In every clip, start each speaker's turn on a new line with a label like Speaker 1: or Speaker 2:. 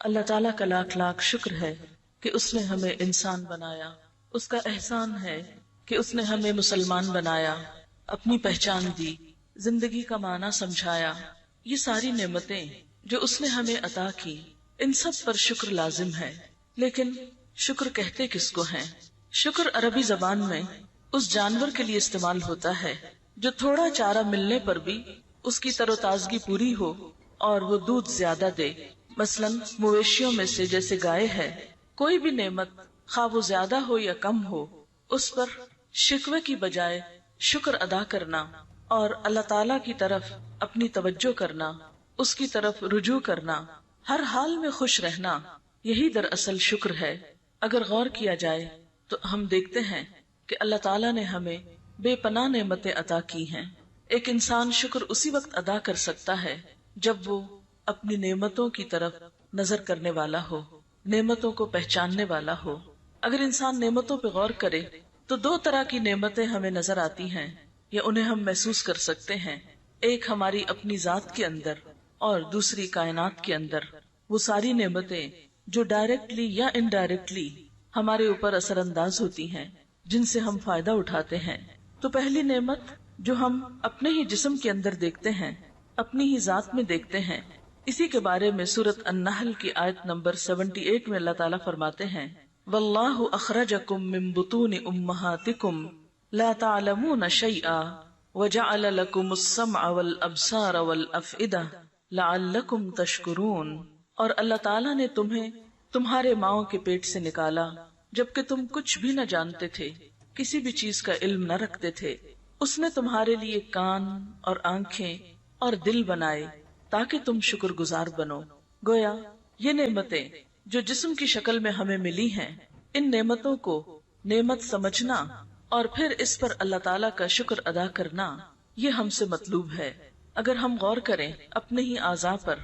Speaker 1: اللہ تعالیٰ کا لاکھ لاکھ شکر ہے کہ اس نے ہمیں انسان بنایا. اس کا احسان ہے کہ اس نے ہمیں مسلمان بنایا، اپنی پہچان دی، زندگی کا معنی سمجھایا. یہ ساری نعمتیں جو اس نے ہمیں عطا کی، ان سب پر شکر لازم ہے. لیکن شکر کہتے کس کو ہیں؟ شکر عربی زبان میں اس جانور کے لیے استعمال ہوتا ہے جو تھوڑا چارہ ملنے پر بھی اس کی تر و تازگی پوری ہو اور وہ دودھ زیادہ دے. مثلا مویشیوں میں سے جیسے گائے ہے، کوئی بھی نعمت خواہ وہ زیادہ ہو یا کم ہو، اس پر شکوے کی بجائے شکر ادا کرنا اور اللہ تعالی کی طرف اپنی توجہ کرنا، اس کی طرف رجوع کرنا، ہر حال میں خوش رہنا، یہی دراصل شکر ہے. اگر غور کیا جائے تو ہم دیکھتے ہیں کہ اللہ تعالیٰ نے ہمیں بے پناہ نعمتیں عطا کی ہیں. ایک انسان شکر اسی وقت ادا کر سکتا ہے جب وہ اپنی نعمتوں کی طرف نظر کرنے والا ہو، نعمتوں کو پہچاننے والا ہو. اگر انسان نعمتوں پہ غور کرے تو دو طرح کی نعمتیں ہمیں نظر آتی ہیں یا انہیں ہم محسوس کر سکتے ہیں. ایک ہماری اپنی ذات کے اندر اور دوسری کائنات کے اندر. وہ ساری نعمتیں جو ڈائریکٹلی یا انڈائریکٹلی ہمارے اوپر اثر انداز ہوتی ہیں، جن سے ہم فائدہ اٹھاتے ہیں. تو پہلی نعمت جو ہم اپنے ہی جسم کے اندر دیکھتے ہیں، اپنی ہی ذات میں دیکھتے ہیں، اسی کے بارے میں سورۃ النحل کی آیت نمبر 78 میں اللہ تعالیٰ فرماتے ہیں واللہ اخرجکم من بطون امہاتکم لا تعلمون شیئا وجعل لکم السمع والابصار والافئدہ لعلکم تشکرون. اور اللہ تعالیٰ نے تمہیں تمہارے ماؤں کے پیٹ سے نکالا جبکہ تم کچھ بھی نہ جانتے تھے، کسی بھی چیز کا علم نہ رکھتے تھے. اس نے تمہارے لیے کان اور آنکھیں اور دل بنائے تاکہ تم شکر گزار بنو. گویا یہ نعمتیں جو جسم کی شکل میں ہمیں ملی ہیں، ان نعمتوں کو نعمت سمجھنا اور پھر اس پر اللہ تعالیٰ کا شکر ادا کرنا، یہ ہم سے مطلوب ہے. اگر ہم غور کریں اپنے ہی اعضاء پر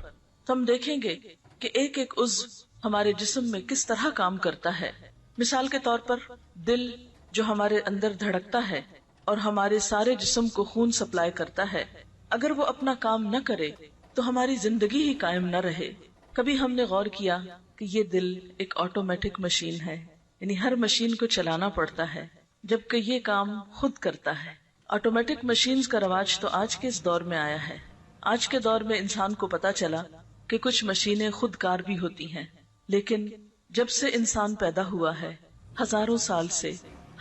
Speaker 1: تو ہم دیکھیں گے کہ ایک ایک عضو ہمارے جسم میں کس طرح کام کرتا ہے. مثال کے طور پر دل جو ہمارے اندر دھڑکتا ہے اور ہمارے سارے جسم کو خون سپلائی کرتا ہے، اگر وہ اپنا کام نہ کرے تو ہماری زندگی ہی قائم نہ رہے. کبھی ہم نے غور کیا کہ یہ دل ایک آٹومیٹک مشین ہے، یعنی ہر مشین کو چلانا پڑتا ہے جبکہ یہ کام خود کرتا ہے. آٹومیٹک مشینز کا رواج تو آج کے اس دور میں آیا ہے. آج کے دور میں انسان کو پتا چلا کہ کچھ مشینیں خود کار بھی ہوتی ہیں، لیکن جب سے انسان پیدا ہوا ہے، ہزاروں سال سے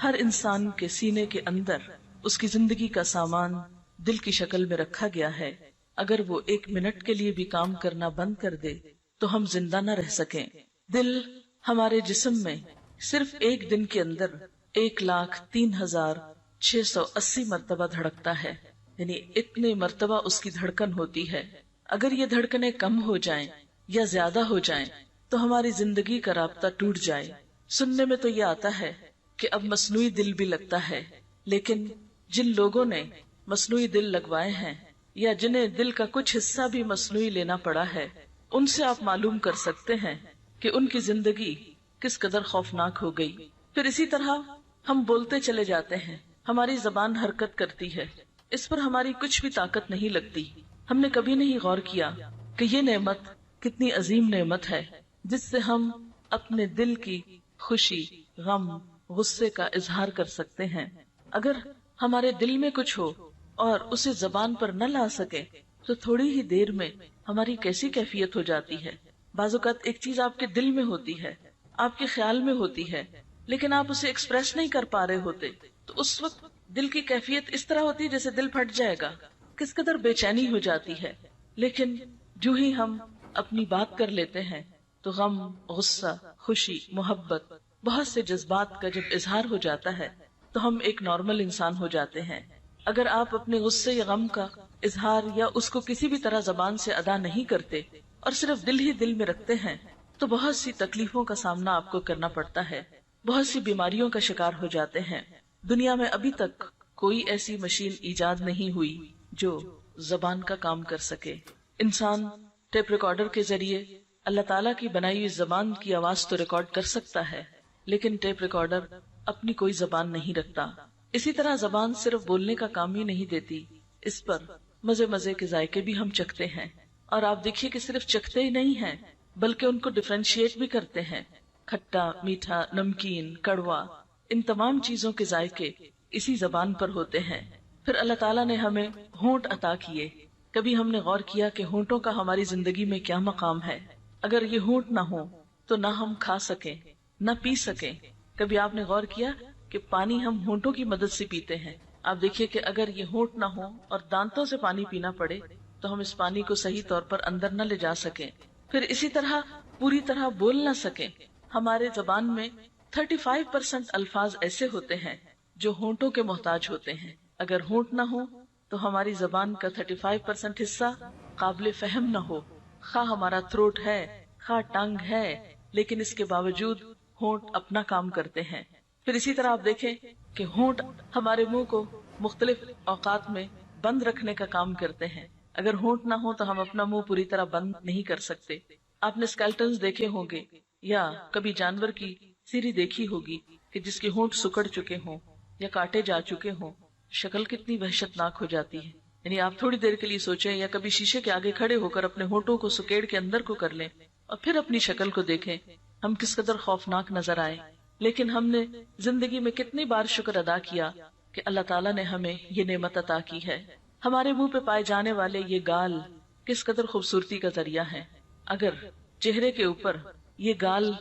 Speaker 1: ہر انسان کے سینے کے اندر اس کی زندگی کا سامان دل کی شکل میں رکھا گیا ہے. اگر وہ ایک منٹ کے لیے بھی کام کرنا بند کر دے تو ہم زندہ نہ رہ سکیں. دل ہمارے جسم میں صرف ایک دن کے اندر 1,03,680 مرتبہ دھڑکتا ہے، یعنی اتنے مرتبہ اس کی دھڑکن ہوتی ہے. اگر یہ دھڑکنیں کم ہو جائیں یا زیادہ ہو جائیں تو ہماری زندگی کا رابطہ ٹوٹ جائے. سننے میں تو یہ آتا ہے کہ اب مصنوعی دل بھی لگتا ہے، لیکن جن لوگوں نے مصنوعی دل لگوائے ہیں یا جنہیں دل کا کچھ حصہ بھی مصنوعی لینا پڑا ہے، ان سے آپ معلوم کر سکتے ہیں کہ ان کی زندگی کس قدر خوفناک ہو گئی. پھر اسی طرح ہم بولتے چلے جاتے ہیں، ہماری زبان حرکت کرتی ہے، اس پر ہماری کچھ بھی طاقت نہیں لگتی. ہم نے کبھی نہیں غور کیا کہ یہ نعمت کتنی عظیم نعمت ہے جس سے ہم اپنے دل کی خوشی، غم، غصے کا اظہار کر سکتے ہیں. اگر ہمارے دل میں کچھ ہو اور اسے زبان پر نہ لا سکے تو تھوڑی ہی دیر میں ہماری کیسی کیفیت ہو جاتی ہے. بعض اوقات ایک چیز آپ کے دل میں ہوتی ہے، آپ کے خیال میں ہوتی ہے، لیکن آپ اسے ایکسپریس نہیں کر پا رہے ہوتے، تو اس وقت دل کی کیفیت اس طرح ہوتی ہے جیسے دل پھٹ جائے گا، کس قدر بے چینی ہو جاتی ہے. لیکن جو ہی ہم اپنی بات کر لیتے ہیں تو غم، غصہ، خوشی، محبت، بہت سے جذبات کا جب اظہار ہو جاتا ہے تو ہم ایک نارمل انسان ہو جاتے ہیں. اگر آپ اپنے غصے یا غم کا اظہار یا اس کو کسی بھی طرح زبان سے ادا نہیں کرتے اور صرف دل ہی دل میں رکھتے ہیں تو بہت سی تکلیفوں کا سامنا آپ کو کرنا پڑتا ہے، بہت سی بیماریوں کا شکار ہو جاتے ہیں. دنیا میں ابھی تک کوئی ایسی مشین ایجاد نہیں ہوئی جو زبان کا کام کر سکے. انسان ٹیپ ریکارڈر کے ذریعے اللہ تعالیٰ کی بنائی ہوئی زبان کی آواز تو ریکارڈ کر سکتا ہے، لیکن ٹیپ ریکارڈر اپنی کوئی زبان نہیں رکھتا. اسی طرح زبان صرف بولنے کا کام ہی نہیں دیتی، اس پر مزے مزے کے ذائقے بھی ہم چکھتے ہیں. اور آپ دیکھیے کہ صرف چکھتے ہی نہیں ہیں بلکہ ان کو ڈفرینشیٹ بھی کرتے ہیں. کھٹا، میٹھا، نمکین، کڑوا، ان تمام چیزوں کے ذائقے اسی زبان پر ہوتے ہیں. پھر اللہ تعالیٰ نے ہمیں ہونٹ عطا کیے. کبھی ہم نے غور کیا کہ ہونٹوں کا ہماری زندگی میں کیا مقام ہے؟ اگر یہ ہونٹ نہ ہو تو نہ ہم کھا سکیں نہ پی سکیں. کبھی آپ نے غور کیا کہ پانی ہم ہونٹوں کی مدد سے پیتے ہیں؟ آپ دیکھیے کہ اگر یہ ہونٹ نہ ہو اور دانتوں سے پانی پینا پڑے تو ہم اس پانی کو صحیح طور پر اندر نہ لے جا سکیں. پھر اسی طرح پوری طرح بول نہ سکیں. ہمارے زبان میں 35% الفاظ ایسے ہوتے ہیں جو ہونٹوں کے محتاج ہوتے ہیں. اگر ہونٹ نہ ہو تو ہماری زبان کا 35% حصہ قابل فہم نہ ہو. خواہ ہمارا تھروٹ ہے، خواہ ٹنگ ہے، لیکن اس کے باوجود ہونٹ اپنا کام کرتے ہیں. پھر اسی طرح آپ دیکھیں کہ ہونٹ ہمارے منہ کو مختلف اوقات میں بند رکھنے کا کام کرتے ہیں. اگر ہونٹ نہ ہو تو ہم اپنا منہ پوری طرح بند نہیں کر سکتے. آپ نے اسکیلٹنز دیکھے ہوں گے یا کبھی جانور کی سیری دیکھی ہوگی کہ جس کے ہونٹ سکڑ چکے ہوں یا کاٹے جا چکے ہوں. شکل کتنی وحشت ناک ہو جاتی ہے. یعنی آپ تھوڑی دیر کے لیے سوچیں یا کبھی شیشے کے آگے کھڑے ہو کر اپنے ہونٹوں کو سکیڑ کے اندر کو کر لیں اور پھر اپنی شکل کو دیکھیں، ہم کس قدر خوفناک نظر آئے. لیکن ہم نے زندگی میں کتنی بار شکر ادا کیا کہ اللہ تعالیٰ نے ہمیں یہ نعمت عطا کی ہے. ہمارے منہ پہ پائے جانے والے یہ گال کس قدر خوبصورتی کا ذریعہ ہے. اگر چہرے کے اوپر یہ گال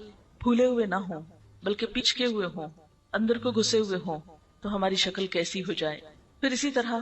Speaker 1: پھولے ہوئے نہ ہوں بلکہ پچکے ہوئے ہوں، اندر کو گھسے ہوئے ہوں، تو ہماری شکل کیسی ہو جائے. پھر اسی طرح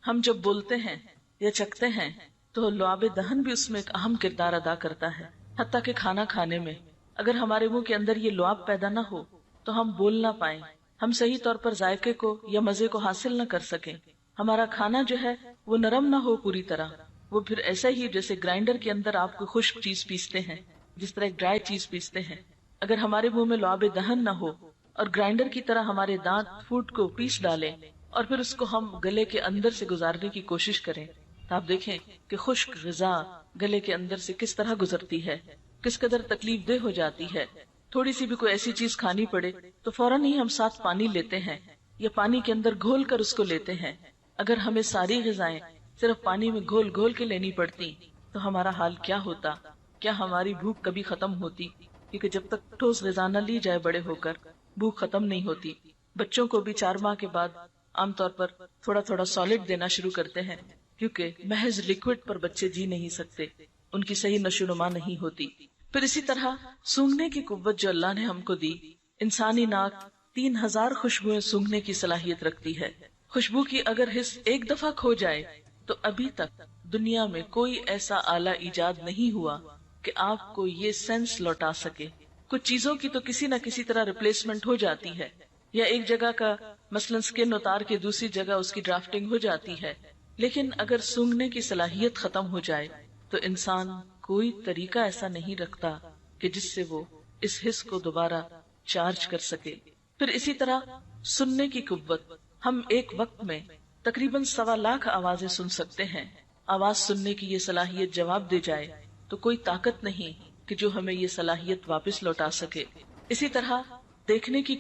Speaker 1: ہم جب بولتے ہیں یا چکھتے ہیں تو لعاب دہن بھی اس میں ایک اہم کردار ادا کرتا ہے. حتیٰ کہ کھانا کھانے میں اگر ہمارے منہ کے اندر یہ لعاب پیدا نہ ہو تو ہم بول نہ پائیں، ہم صحیح طور پر ذائقے کو یا مزے کو حاصل نہ کر سکیں. ہمارا کھانا جو ہے وہ نرم نہ ہو پوری طرح، وہ پھر ایسا ہی جیسے گرائنڈر کے اندر آپ کو خشک چیز پیستے ہیں، جس طرح ایک ڈرائی چیز پیستے ہیں. اگر ہمارے منہ میں لعاب دہن نہ ہو اور گرائنڈر کی طرح ہمارے دانت فوڈ کو پیس ڈالیں اور پھر اس کو ہم گلے کے اندر سے گزارنے کی کوشش کریں تو آپ دیکھیں کہ خشک غذا گلے کے اندر سے کس طرح گزرتی ہے، کس قدر تکلیف دہ ہو جاتی ہے. تھوڑی سی بھی کوئی ایسی چیز کھانی پڑے تو فوراً ہی ہم ساتھ پانی لیتے ہیں یا پانی کے اندر گھول کر اس کو لیتے ہیں. اگر ہمیں ساری غذائیں صرف پانی میں گھول گھول کے لینی پڑتی تو ہمارا حال کیا ہوتا؟ کیا ہماری بھوک کبھی ختم ہوتی؟ کیونکہ جب تک ٹھوس غذا نہ لی جائے بڑے ہو کر بھوک ختم نہیں ہوتی. بچوں کو بھی 4 ماہ کے بعد عام طور پر تھوڑا تھوڑا سالڈ دینا شروع کرتے ہیں، کیونکہ محض لکوڈ پر بچے جی نہیں سکتے، ان کی صحیح نشو و نما نہیں ہوتی. پھر اسی طرح سونگھنے کی قوت جو اللہ نے ہم کو دی، انسانی ناک 3000 خوشبوئیں سونگھنے کی صلاحیت رکھتی ہے. خوشبو کی اگر حس ایک دفعہ کھو جائے تو ابھی تک دنیا میں کوئی ایسا آلہ ایجاد نہیں ہوا کہ آپ کو یہ سینس لوٹا سکے. کچھ چیزوں کی تو کسی نہ کسی طرح ریپلیسمنٹ ہو جاتی ہے، یا ایک جگہ کا مثلاً سکن اتار کے دوسری جگہ اس کی ڈرافٹنگ ہو جاتی ہے، لیکن اگر سونگھنے کی صلاحیت ختم ہو جائے تو انسان کوئی طریقہ ایسا نہیں رکھتا کہ جس سے وہ اس حس کو دوبارہ چارج کر سکے. پھر اسی طرح سننے کی قوت، ہم ایک وقت میں تقریباً 1.25 لاکھ آوازیں سن سکتے ہیں. آواز سننے کی یہ صلاحیت جواب دے جائے تو کوئی طاقت نہیں کہ جو ہمیں یہ صلاحیت واپس لوٹا سکے. اسی طرح دیکھنے کی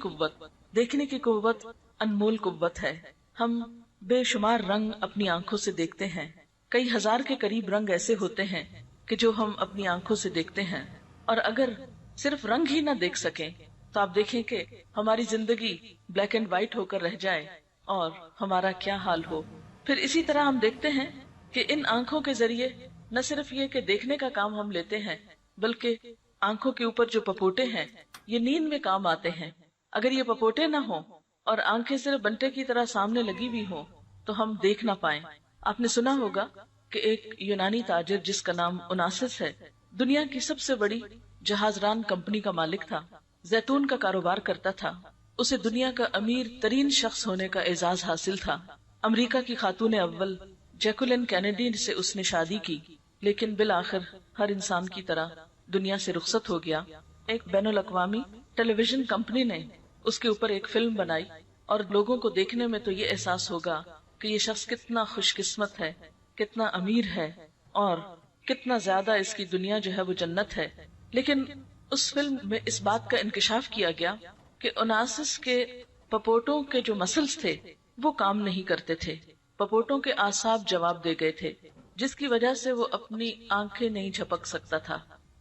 Speaker 1: قوت انمول قوت ہے. ہم بے شمار رنگ اپنی آنکھوں سے دیکھتے ہیں. کئی ہزار کے قریب رنگ ایسے ہوتے ہیں کہ جو ہم اپنی آنکھوں سے دیکھتے ہیں، اور اگر صرف رنگ ہی نہ دیکھ سکیں تو آپ دیکھیں کہ ہماری زندگی بلیک اینڈ وائٹ ہو کر رہ جائے اور ہمارا کیا حال ہو. پھر اسی طرح ہم دیکھتے ہیں کہ ان آنکھوں کے ذریعے نہ صرف یہ کہ دیکھنے کا کام ہم لیتے ہیں، بلکہ آنکھوں کے اوپر جو پپوٹے ہیں یہ نیند میں کام آتے ہیں. اگر یہ پپوٹے نہ ہوں اور آنکھیں صرف بنٹے کی طرح سامنے لگی ہوئی ہوں تو ہم دیکھ نہ پائیں. آپ نے سنا ہوگا کہ ایک یونانی تاجر جس کا نام اوناسس ہے، دنیا کی سب سے بڑی جہاز ران کمپنی کا مالک تھا، زیتون کا کاروبار کرتا تھا. اسے دنیا کا امیر ترین شخص ہونے کا اعزاز حاصل تھا. امریکہ کی خاتون اول جیکولین کینیڈی سے اس نے شادی کی، لیکن بالآخر ہر انسان کی طرح دنیا سے رخصت ہو گیا. ایک بین الاقوامی ٹیلی ویژن کمپنی نے اس کے اوپر ایک فلم بنائی، اور لوگوں کو دیکھنے میں تو یہ احساس ہوگا کہ یہ شخص کتنا خوش قسمت ہے، کتنا امیر ہے، اور کتنا زیادہ اس کی دنیا جو ہے وہ جنت ہے. لیکن اس فلم میں اس بات کا انکشاف کیا گیا کہ اوناسس کے پپوٹوں کے جو مسلز تھے وہ کام نہیں کرتے تھے. پپوٹوں کے اعصاب جواب دے گئے تھے، جس کی وجہ سے وہ اپنی آنکھیں نہیں جھپک سکتا تھا.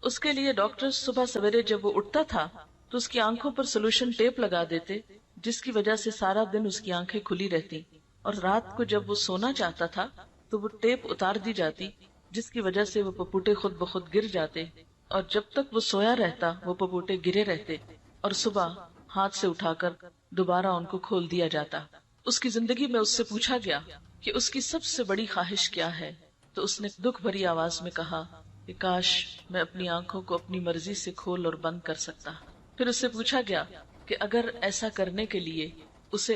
Speaker 1: اس کے لیے ڈاکٹر صبح سویرے جب وہ اٹھتا تھا تو اس کی آنکھوں پر سولوشن ٹیپ لگا دیتے، جس کی وجہ سے سارا دن اس کی آنکھیں کھلی رہتی، اور رات کو جب وہ سونا چاہتا تھا تو وہ ٹیپ اتار دی جاتی، جس کی وجہ سے وہ پپوٹے خود بخود گر جاتے، اور جب تک وہ سویا رہتا وہ پپوٹے گرے رہتے، اور صبح ہاتھ سے اٹھا کر دوبارہ ان کو کھول دیا جاتا۔ اس کی زندگی میں اس سے پوچھا گیا کہ اس کی سب سے بڑی خواہش کیا ہے، تو اس نے دکھ بھری آواز میں کہا کہ کاش میں اپنی آنکھوں کو اپنی مرضی سے کھول اور بند کر سکتا۔ پھر اس سے پوچھا گیا کہ اگر ایسا کرنے کے لیے اسے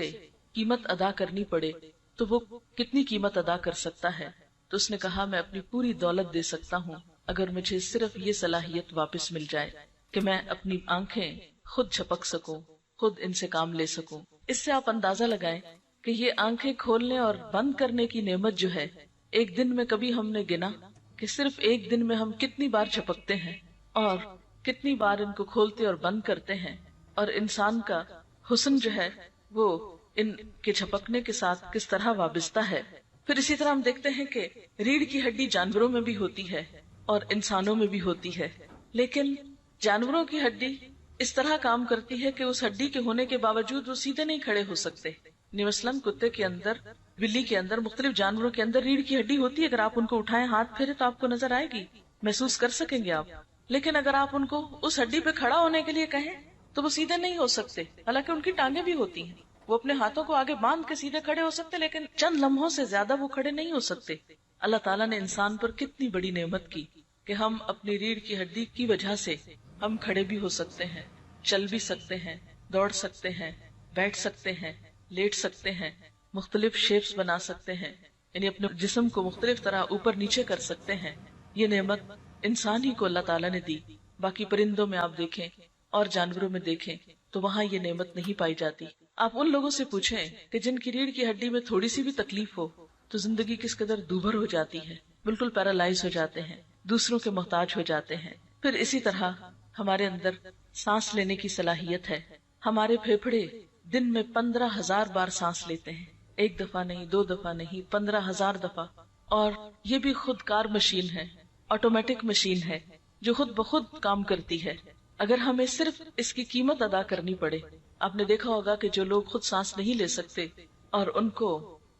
Speaker 1: قیمت ادا کرنی پڑے تو وہ کتنی قیمت ادا کر سکتا ہے، تو اس نے کہا میں اپنی پوری دولت دے سکتا ہوں اگر مجھے صرف یہ صلاحیت واپس مل جائے کہ میں اپنی آنکھیں خود جھپک سکوں، خود ان سے کام لے سکوں۔ اس سے آپ اندازہ لگائیں کہ یہ آنکھیں کھولنے اور بند کرنے کی نعمت جو ہے، ایک دن میں کبھی ہم نے گنا کہ صرف ایک دن میں ہم کتنی بار جھپکتے ہیں اور کتنی بار ان کو کھولتے اور بند کرتے ہیں، اور انسان کا حسن جو ہے وہ ان کے جھپکنے کے ساتھ کس طرح وابستہ ہے۔ پھر اسی طرح ہم دیکھتے ہیں کہ ریڑھ کی ہڈی جانوروں میں بھی ہوتی ہے اور انسانوں میں بھی ہوتی ہے، لیکن جانوروں کی ہڈی اس طرح کام کرتی ہے کہ اس ہڈی کے ہونے کے باوجود وہ سیدھے نہیں کھڑے ہو سکتے۔ مثلاً کتے کے اندر، بلی کے اندر، مختلف جانوروں کے اندر ریڑھ کی ہڈی ہوتی ہے، اگر آپ ان کو اٹھائیں ہاتھ پھیرے تو آپ کو نظر آئے گی، محسوس کر سکیں گے آپ، لیکن اگر آپ ان کو اس ہڈی پہ کھڑا ہونے کے لیے کہیں تو وہ سیدھے نہیں ہو سکتے، حالانکہ ان کی ٹانگیں بھی ہوتی ہیں، وہ اپنے ہاتھوں کو آگے باندھ کے سیدھے کھڑے ہو سکتے، لیکن چند لمحوں سے زیادہ وہ کھڑے نہیں ہو سکتے۔ اللہ تعالیٰ نے انسان پر کتنی بڑی نعمت کی کہ ہم اپنی ریڑھ کی ہڈی کی وجہ سے ہم کھڑے بھی ہو سکتے ہیں، چل بھی سکتے ہیں، دوڑ سکتے ہیں، بیٹھ سکتے ہیں، لیٹ سکتے ہیں، مختلف شیپس بنا سکتے ہیں، یعنی اپنے جسم کو مختلف طرح اوپر نیچے کر سکتے ہیں۔ یہ نعمت انسان ہی کو اللہ تعالیٰ نے دی، باقی پرندوں میں آپ دیکھیں اور جانوروں میں دیکھیں تو وہاں یہ نعمت نہیں پائی جاتی۔ آپ ان لوگوں سے پوچھیں کہ جن کی ریڑھ کی ہڈی میں تھوڑی سی بھی تکلیف ہو تو زندگی کس قدر دوبھر ہو جاتی ہے، بالکل پیرالائز ہو جاتے ہیں، دوسروں کے محتاج ہو جاتے ہیں۔ پھر اسی طرح ہمارے اندر سانس لینے کی صلاحیت ہے، ہمارے پھیپھڑے دن میں 15,000 بار سانس لیتے ہیں، ایک دفعہ نہیں، 2 دفعہ نہیں، 15,000 دفعہ، اور یہ بھی خود کار مشین ہے، آٹومیٹک مشین ہے جو خود بخود کام کرتی ہے۔ اگر ہمیں صرف اس کی قیمت ادا کرنی پڑے، آپ نے دیکھا ہوگا کہ جو لوگ خود سانس نہیں لے سکتے اور ان کو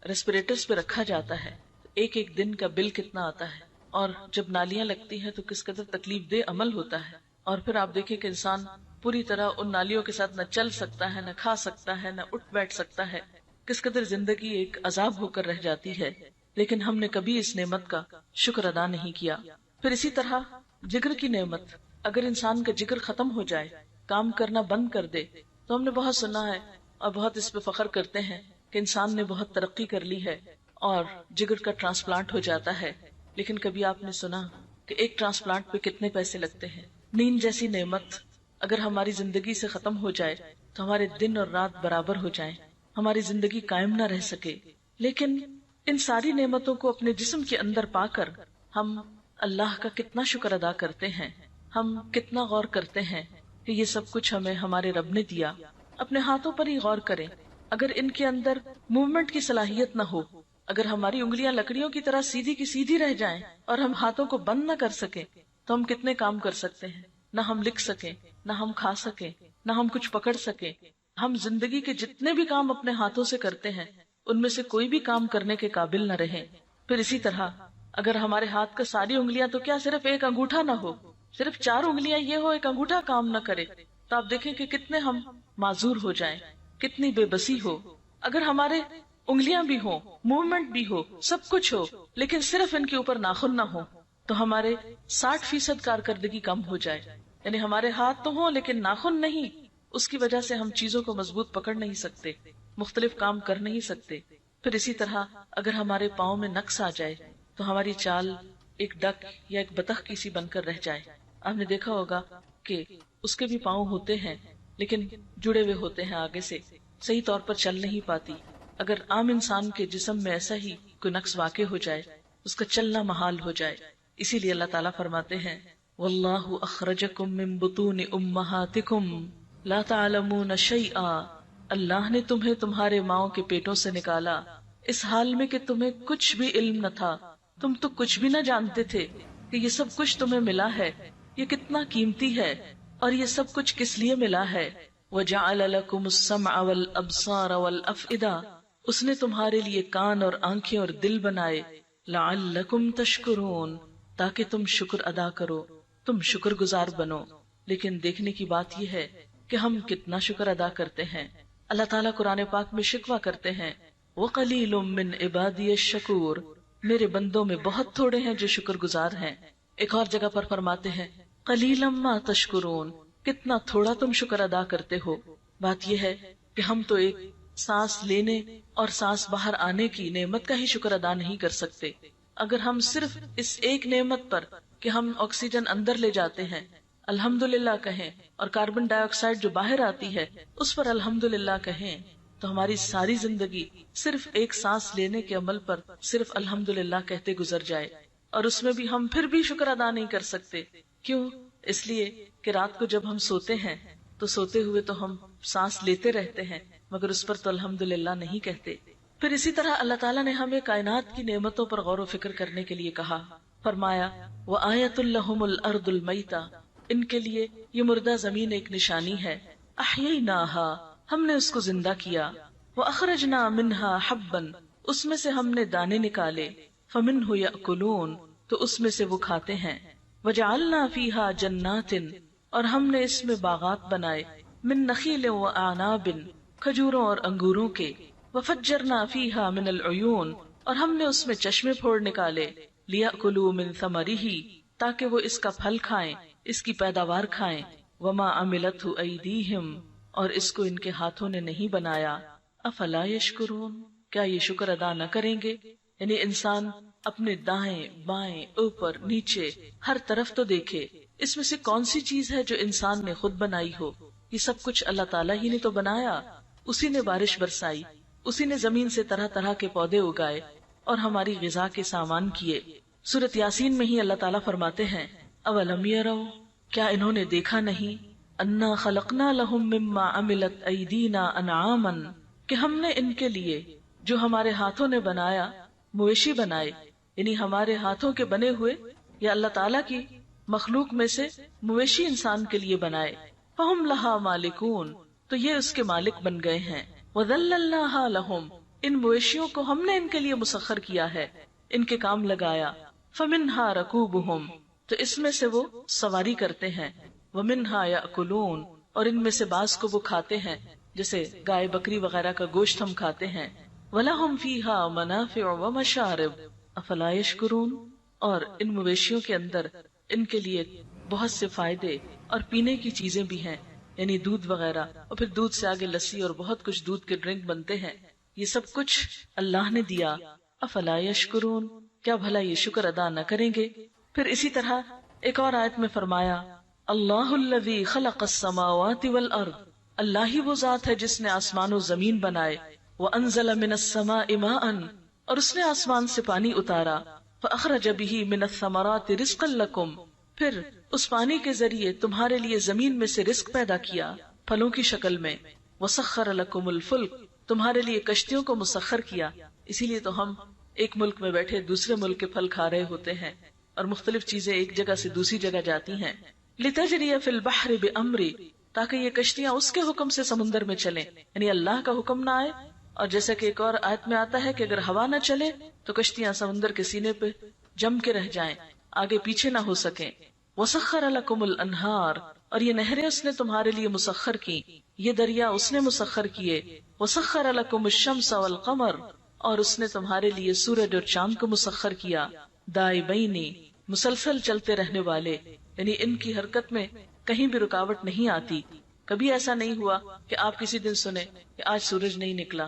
Speaker 1: ریسپیریٹرز پہ رکھا جاتا ہے، ایک ایک دن کا بل کتنا آتا ہے، اور جب نالیاں لگتی ہیں تو کس قدر تکلیف دہ عمل ہوتا ہے، اور پھر آپ دیکھیں کہ انسان پوری طرح ان نالیوں کے ساتھ نہ چل سکتا ہے، نہ کھا سکتا ہے، نہ اٹھ بیٹھ سکتا ہے، کس قدر زندگی ایک عذاب ہو کر رہ جاتی ہے، لیکن ہم نے کبھی اس نعمت کا شکر ادا نہیں کیا۔ پھر اسی طرح جگر کی نعمت، اگر انسان کا جگر ختم ہو جائے، کام کرنا بند کر دے، تو ہم نے بہت سنا ہے اور بہت اس پہ فخر کرتے ہیں کہ انسان نے بہت ترقی کر لی ہے اور جگر کا ٹرانسپلانٹ ہو جاتا ہے، لیکن کبھی آپ نے سنا کہ ایک ٹرانسپلانٹ پہ کتنے پیسے لگتے ہیں؟ نیند جیسی نعمت اگر ہماری زندگی سے ختم ہو جائے تو ہمارے دن اور رات برابر ہو جائیں، ہماری زندگی قائم نہ رہ سکے، لیکن ان ساری نعمتوں کو اپنے جسم کے اندر پا کر ہم اللہ کا کتنا شکر ادا کرتے ہیں، ہم کتنا غور کرتے ہیں کہ یہ سب کچھ ہمیں ہمارے رب نے دیا۔ اپنے ہاتھوں پر ہی غور کریں، اگر ان کے اندر موومنٹ کی صلاحیت نہ ہو، اگر ہماری انگلیاں لکڑیوں کی طرح سیدھی کی سیدھی رہ جائیں اور ہم ہاتھوں کو بند نہ کر سکیں تو ہم کتنے کام کر سکتے ہیں؟ نہ ہم لکھ سکیں، نہ ہم کھا سکیں، نہ ہم کچھ پکڑ سکیں۔ ہم زندگی کے جتنے بھی کام اپنے ہاتھوں سے کرتے ہیں ان میں سے کوئی بھی کام کرنے کے قابل نہ رہیں۔ پھر اسی طرح اگر ہمارے ہاتھ کا ساری انگلیاں تو کیا صرف ایک انگوٹھا نہ ہو، صرف 4 انگلیاں یہ ہو، ایک انگوٹھا کام نہ کرے، تو آپ دیکھیں کہ کتنے ہم معذور ہو جائیں، کتنی بے بسی ہو۔ اگر ہمارے انگلیاں بھی ہوں، موومنٹ بھی ہو، سب کچھ ہو، لیکن صرف ان کے اوپر ناخن نہ ہو تو ہمارے 60% کارکردگی کم ہو جائے، یعنی ہمارے ہاتھ تو ہوں لیکن ناخن نہیں، اس کی وجہ سے ہم چیزوں کو مضبوط پکڑ نہیں سکتے، مختلف کام کر نہیں سکتے۔ پھر اسی طرح اگر ہمارے پاؤں میں نقص آ جائے تو ہماری چال ایک ڈک یا ایک بطخ کی سی بن کر رہ جائے۔ آپ نے دیکھا ہوگا کہ اس کے بھی پاؤں ہوتے ہیں لیکن جڑے ہوئے ہوتے ہیں، آگے سے صحیح طور پر چل نہیں پاتی۔ اگر عام انسان کے جسم میں ایسا ہی کوئی نقص واقع ہو جائے، اس کا چلنا محال ہو جائے، اسی لیے اللہ تعالیٰ فرماتے ہیں واللہ اخرجکم من بطون امہاتکم لا تعلمون شیئا، اللہ نے تمہیں تمہارے ماؤں کے پیٹوں سے نکالا اس حال میں کہ تمہیں کچھ بھی علم نہ تھا، تم تو کچھ بھی نہ جانتے تھے کہ یہ سب کچھ تمہیں ملا ہے یہ کتنا قیمتی ہے اور یہ سب کچھ کس لیے ملا ہے. وَجَعَلَ لَكُمُ السَّمْعَ وَالْأَبْصَارَ وَالْأَفْئِدَةَ، اس نے تمہارے لیے کان اور آنکھیں اور دل بنائے. لَعَلَّكُمْ تَشْكُرُونَ، تاکہ تم شکر ادا کرو، تم شکر گزار بنو. لیکن دیکھنے کی بات یہ ہے کہ ہم کتنا شکر ادا کرتے ہیں. اللہ تعالیٰ قرآن پاک میں شکوہ کرتے ہیں وَقَلِيلٌ مِّنْ عِبَادِيَ الشَّكُورُ، میرے بندوں میں بہت تھوڑے ہیں جو شکر گزار ہیں. ایک اور جگہ پر فرماتے ہیں قَلِيلًا مَا تَشْكُرُونَ، کتنا تھوڑا تم شکر ادا کرتے ہو. بات یہ ہے کہ ہم تو ایک سانس لینے اور سانس باہر آنے کی نعمت کا ہی شکر ادا نہیں کر سکتے. اگر ہم صرف اس ایک نعمت پر کہ ہم آکسیجن اندر لے جاتے ہیں الحمدللہ کہیں، اور کاربن ڈائی آکسائڈ جو باہر آتی ہے اس پر الحمدللہ کہیں، تو ہماری ساری زندگی صرف ایک سانس لینے کے عمل پر صرف الحمدللہ کہتے گزر جائے. اور اس میں بھی ہم پھر بھی شکر ادا نہیں کر سکتے. کیوں؟ اس لیے کہ رات کو جب ہم سوتے ہیں تو سوتے ہوئے تو ہم سانس لیتے رہتے ہیں مگر اس پر تو الحمدللہ نہیں کہتے. پھر اسی طرح اللہ تعالیٰ نے ہمیں کائنات کی نعمتوں پر غور و فکر کرنے کے لیے کہا. فرمایا وَآیَةٌ لَهُمُ الْأَرْضُ الْمَيْتَةُ، ان کے لیے یہ مردہ زمین ایک نشانی ہے. أَحْيَيْنَاهَا، ہم نے اس کو زندہ کیا. وَأَخْرَجْنَا مِنْهَا حَبًّا، اس میں سے ہم نے دانے نکالے. فَمِنْهُ يَأْكُلُونَ، تو اس میں سے وہ کھاتے ہیں. وَجَعَلْنَا فِيهَا جَنَّاتٍ، اور ہم نے اس میں باغات بنائے. مِن نَخِيلٍ وَأَعْنَابٍ، کھجوروں اور انگوروں کے. وَفَجَّرْنَا فِيهَا مِنَ الْعُيُونِ، اور ہم نے اس میں چشمے پھوڑ نکالے. لِيَأْكُلُوا مِن ثَمَرِهِ، تاکہ وہ اس کا پھل کھائیں، اس کی پیداوار کھائیں. وَمَا عَمِلَتْهُ أَيْدِيهِمْ، اور اس کو ان کے ہاتھوں نے نہیں بنایا. أَفَلَا يَشْكُرُونَ، کیا یہ شکر ادا نہ کریں گے؟ یعنی انسان اپنے دائیں بائیں اوپر نیچے ہر طرف تو دیکھے، اس میں سے کون سی چیز ہے جو انسان نے خود بنائی ہو؟ یہ سب کچھ اللہ تعالیٰ ہی نے تو بنایا. اسی نے بارش برسائی، اسی نے زمین سے طرح طرح کے پودے اگائے اور ہماری غذا کے سامان کیے. سورۃ یاسین میں ہی اللہ تعالیٰ فرماتے ہیں اولم یروا، کیا انہوں نے دیکھا نہیں، انا خلقنا لهم مما عملت ایدینا انعاما، کہ ہم نے ان کے لیے جو ہمارے ہاتھوں نے بنایا مویشی بنائے. یعنی ہمارے ہاتھوں کے بنے ہوئے یا اللہ تعالیٰ کی مخلوق میں سے مویشی انسان کے لیے بنائے. فہم لہا مالکون، تو یہ اس کے مالک بن گئے ہیں. وذللناہا لہم، ان مویشیوں کو ہم نے ان کے لیے مسخر کیا ہے، ان کے کام لگایا. فمنہا رکوبہم، تو اس میں سے وہ سواری کرتے ہیں. ومنہا یأکلون، اور ان میں سے بعض کو وہ کھاتے ہیں، جیسے گائے بکری وغیرہ کا گوشت ہم کھاتے ہیں. وَلَهُمْ فِيهَا مَنَافِعُ وَمَشَارِبُ أَفَلَا يَشْكُرُونَ، اور ان مویشیوں کے اندر ان کے لیے بہت سے فائدے اور پینے کی چیزیں بھی ہیں، یعنی دودھ وغیرہ، اور پھر دودھ سے آگے لسی اور بہت کچھ دودھ کے ڈرنک بنتے ہیں. یہ سب کچھ اللہ نے دیا. افلا یشکرون، کیا بھلا یہ شکر ادا نہ کریں گے؟ پھر اسی طرح ایک اور آیت میں فرمایا اللہ الذی خلق السماوات والارض، اللہ ہی وہ ذات ہے جس نے آسمان و زمین بنائے. وانزل من السماء ماء، اور اس نے آسمان سے پانی اتارا. فاخرج به من الثمرات رزقا لکم، پھر اس پانی کے ذریعے تمہارے لیے زمین میں سے رزق پیدا کیا پھلوں کی شکل میں. وسخر لکم الفلک، تمہارے لیے کشتیوں کو مسخر کیا. اسی لیے تو ہم ایک ملک میں بیٹھے دوسرے ملک کے پھل کھا رہے ہوتے ہیں اور مختلف چیزیں ایک جگہ سے دوسری جگہ جاتی ہیں. لتجری فی البحر بامری، تاکہ یہ کشتیاں اس کے حکم سے سمندر میں چلیں، یعنی اللہ کا حکم نہ آئے. اور جیسا کہ ایک اور آیت میں آتا ہے کہ اگر ہوا نہ چلے تو کشتیاں سمندر کے سینے پہ جم کے رہ جائیں، آگے پیچھے نہ ہو سکیں. وسخر لکم الانہار، اور یہ نہریں اس نے تمہارے لیے مسخر کی، یہ دریا اس نے مسخر کیے. وسخر لکم الشمس والقمر، اور اس نے تمہارے لیے سورج اور چاند کو مسخر کیا. دائبینی، مسلسل چلتے رہنے والے، یعنی ان کی حرکت میں کہیں بھی رکاوٹ نہیں آتی. کبھی ایسا نہیں ہوا کہ آپ کسی دن سنیں کہ آج سورج نہیں نکلا.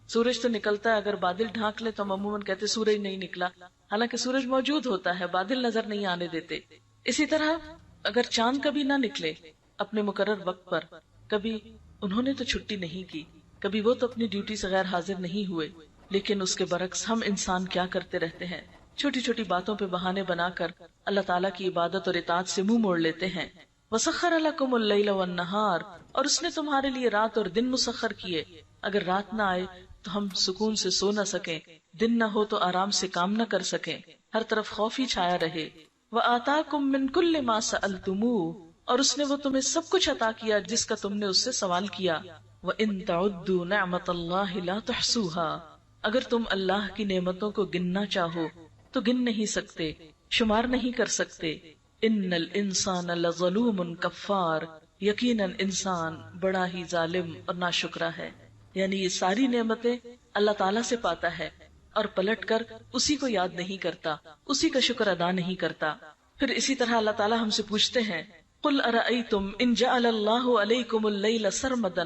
Speaker 1: سورج تو نکلتا ہے، اگر بادل ڈھانک لے تو ہم عموماً کہتے سورج نہیں نکلا، حالانکہ سورج موجود ہوتا ہے، بادل نظر نہیں آنے دیتے. اسی طرح اگر چاند کبھی نہ نکلے اپنے مقرر وقت پر، کبھی انہوں نے تو چھٹی نہیں کی، کبھی وہ تو اپنی ڈیوٹی سے غیر حاضر نہیں ہوئے، لیکن اس کے برعکس ہم انسان کیا کرتے رہتے ہیں، چھوٹی چھوٹی باتوں پہ بہانے بنا کر اللہ تعالیٰ کی عبادت اور اطاعت سے منہ موڑ لیتے ہیں. وسخر لکم اللیل والنہار، اور اس نے تمہارے لیے رات اور دن مسخر کیے. اگر رات نہ آئے تو ہم سکون سے سو نہ سکیں، دن نہ ہو تو آرام سے کام نہ کر سکیں، ہر طرف خوف ہی چھایا رہے. وآتاکم من کل ما سألتموہ، اور اس نے وہ تمہیں سب کچھ عطا کیا جس کا تم نے اس سے سوال کیا. وَإِن تَعُدُّوا نِعْمَةَ اللَّهِ لَا تُحْصُوهَا، اگر تم اللہ کی نعمتوں کو گننا چاہو تو گن نہیں سکتے، شمار نہیں کر سکتے. ان الانسان لظلوم کفار، یقیناً انسان بڑا ہی ظالم اور ناشکرا ہے. یعنی یہ ساری نعمتیں اللہ تعالیٰ سے پاتا ہے اور پلٹ کر اسی کو یاد نہیں کرتا، اسی کا شکر ادا نہیں کرتا. پھر اسی طرح اللہ تعالیٰ ہم سے پوچھتے ہیں قل ارأیتم ان جعل اللہ علیکم اللیل سرمدا،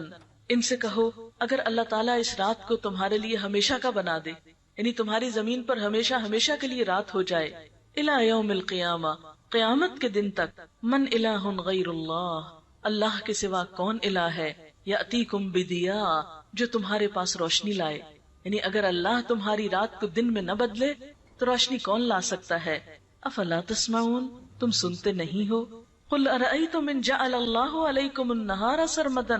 Speaker 1: ان سے کہو اگر اللہ تعالیٰ اس رات کو تمہارے لیے ہمیشہ کا بنا دے، یعنی تمہاری زمین پر ہمیشہ ہمیشہ کے لیے رات ہو جائے، الی یوم القیامہ، قیامت کے دن تک، من الہ غیر اللہ، اللہ کے سوا کون الہ ہے، یأتیکم بدیاء، جو تمہارے پاس روشنی لائے. یعنی اگر اللہ تمہاری رات کو دن میں نہ بدلے تو روشنی کون لا سکتا ہے. افلا تسمعون، تم سنتے نہیں ہو. قل ارأیتم ان جعل اللہ علیکم النہار سرمدا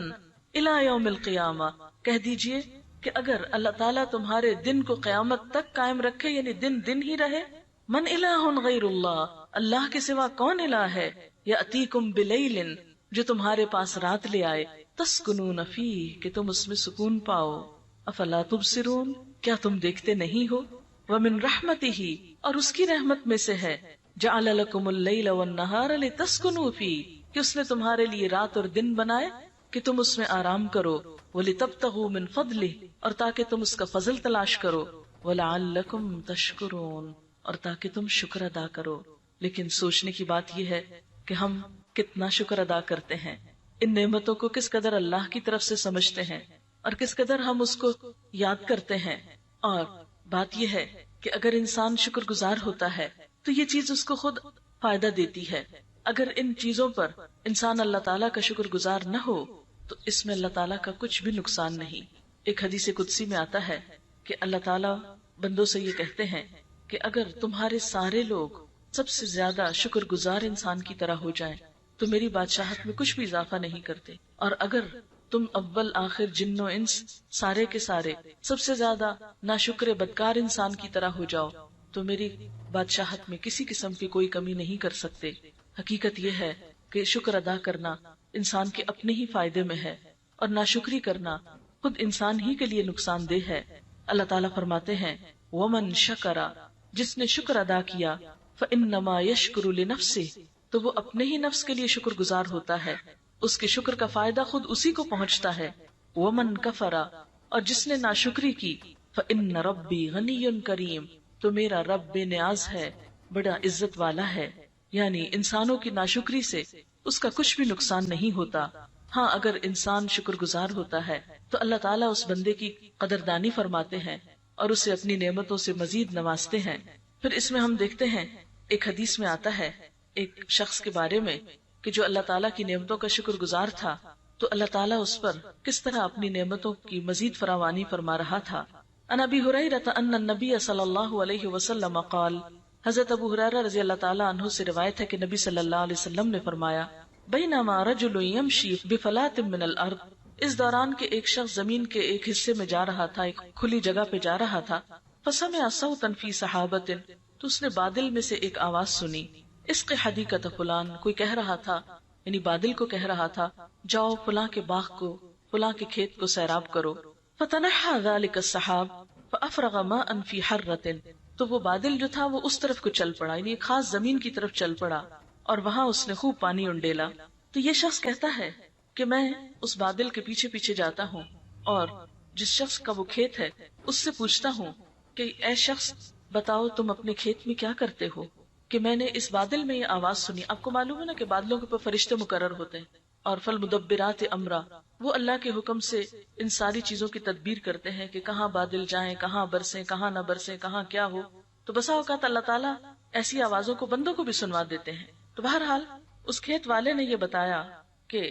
Speaker 1: الی یوم القیامہ، کہہ دیجئے کہ اگر اللہ تعالیٰ تمہارے دن کو قیامت تک قائم رکھے، یعنی دن دن ہی رہے، من الہ غیر اللہ، اللہ کے سوا کون الہ ہے، یأتیکم بلیل، جو تمہارے پاس رات لے آئے، تسکنون فیہ، کہ تم اس میں سکون پاؤ. افلا تبصرون، کیا تم دیکھتے نہیں ہو. ومن رحمتہ، اور اس کی رحمت میں سے ہے، جعل لکم اللیل والنہار لتسکنوا فیہ، کہ اس نے تمہارے لیے رات اور دن بنائے کہ تم اس میں آرام کرو. ولتبتغوا من فضلہ، اور تاکہ تم اس کا فضل تلاش کرو. ولعلکم تشکرون، اور تاکہ تم شکر ادا کرو. لیکن سوچنے کی بات یہ ہے کہ ہم کتنا شکر ادا کرتے ہیں، ان نعمتوں کو کس قدر اللہ کی طرف سے سمجھتے ہیں اور کس قدر ہم اس کو یاد کرتے ہیں. اور بات یہ ہے کہ اگر انسان شکر گزار ہوتا ہے تو یہ چیز اس کو خود فائدہ دیتی ہے. اگر ان چیزوں پر انسان اللہ تعالیٰ کا شکر گزار نہ ہو تو اس میں اللہ تعالیٰ کا کچھ بھی نقصان نہیں. ایک حدیث قدسی میں آتا ہے کہ اللہ تعالیٰ بندوں سے یہ کہتے ہیں کہ اگر تمہارے سارے لوگ سب سے زیادہ شکر گزار انسان کی طرح ہو جائیں تو میری بادشاہت میں کچھ بھی اضافہ نہیں کرتے، اور اگر تم اول آخر جن و انس سارے کے سارے سب سے زیادہ ناشکر بدکار انسان کی طرح ہو جاؤ تو میری بادشاہت میں کسی قسم کی کوئی کمی نہیں کر سکتے. حقیقت یہ ہے کہ شکر ادا کرنا انسان کے اپنے ہی فائدے میں ہے اور ناشکری کرنا خود انسان ہی کے لیے نقصان دہ ہے. اللہ تعالیٰ فرماتے ہیں ومن شکر، جس نے شکر ادا کیا، فإنما یشکر لنفسہ، تو وہ اپنے ہی نفس کے لیے شکر گزار ہوتا ہے، اس کے شکر کا فائدہ خود اسی کو پہنچتا ہے. ومن کفر، اور جس نے ناشکری کی، فإن ربی غنی کریم، تو میرا رب بے نیاز ہے، بڑا عزت والا ہے. یعنی انسانوں کی ناشکری سے اس کا کچھ بھی نقصان نہیں ہوتا. ہاں اگر انسان شکر گزار ہوتا ہے تو اللہ تعالیٰ اس بندے کی قدردانی فرماتے ہیں اور اسے اپنی نعمتوں سے مزید نوازتے ہیں. پھر اس میں ہم دیکھتے ہیں ایک حدیث میں آتا ہے ایک شخص کے بارے میں کہ جو اللہ تعالیٰ کی نعمتوں کا شکر گزار تھا تو اللہ تعالیٰ اس پر کس طرح اپنی نعمتوں کی مزید فراوانی فرما رہا تھا. عن ابی ہریرہ ان النبی صلی اللہ علیہ وسلم قال، حضرت ابو ہریرہ رضی اللہ تعالیٰ عنہ سے روایت ہے کہ نبی صلی اللہ علیہ وسلم نے فرمایا بینما رجل یمشی بفلات من الارض، اس دوران کے ایک شخص زمین کے ایک حصے میں جا رہا تھا، ایک کھلی جگہ پہ جا رہا تھا. فسمع صوتا فی سحابۃ، تو اس نے بادل میں سے ایک آواز سنی، اسق حدیقۃ فلان، کوئی کہہ رہا تھا، یعنی بادل کو کہہ رہا تھا جاؤ فلاں کے باغ کو، فلاں کے کھیت کو سیراب کرو. فتنحى ذلك السحاب فافرغ ماء فی حرۃ، تو وہ بادل جو تھا وہ اس طرف کو چل پڑا، یعنی ایک خاص زمین کی طرف چل پڑا اور وہاں اس نے خوب پانی انڈیلا. تو یہ شخص کہتا ہے کہ میں اس بادل کے پیچھے پیچھے جاتا ہوں اور جس شخص کا وہ کھیت ہے اس سے پوچھتا ہوں کہ اے شخص بتاؤ تم اپنے کھیت میں کیا کرتے ہو، کہ میں نے اس بادل میں یہ آواز سنی. آپ کو معلوم ہے نا کہ بادلوں کے اوپر فرشتے مقرر ہوتے ہیں اور فالمدبرات امرا، وہ اللہ کے حکم سے ان ساری چیزوں کی تدبیر کرتے ہیں کہ کہاں بادل جائیں، کہاں برسیں، کہاں نہ برسیں، کہاں کیا ہو. تو بسا اوقات اللہ تعالیٰ ایسی آوازوں کو بندوں کو بھی سنوا دیتے ہیں. تو بہرحال اس کھیت والے نے یہ بتایا کہ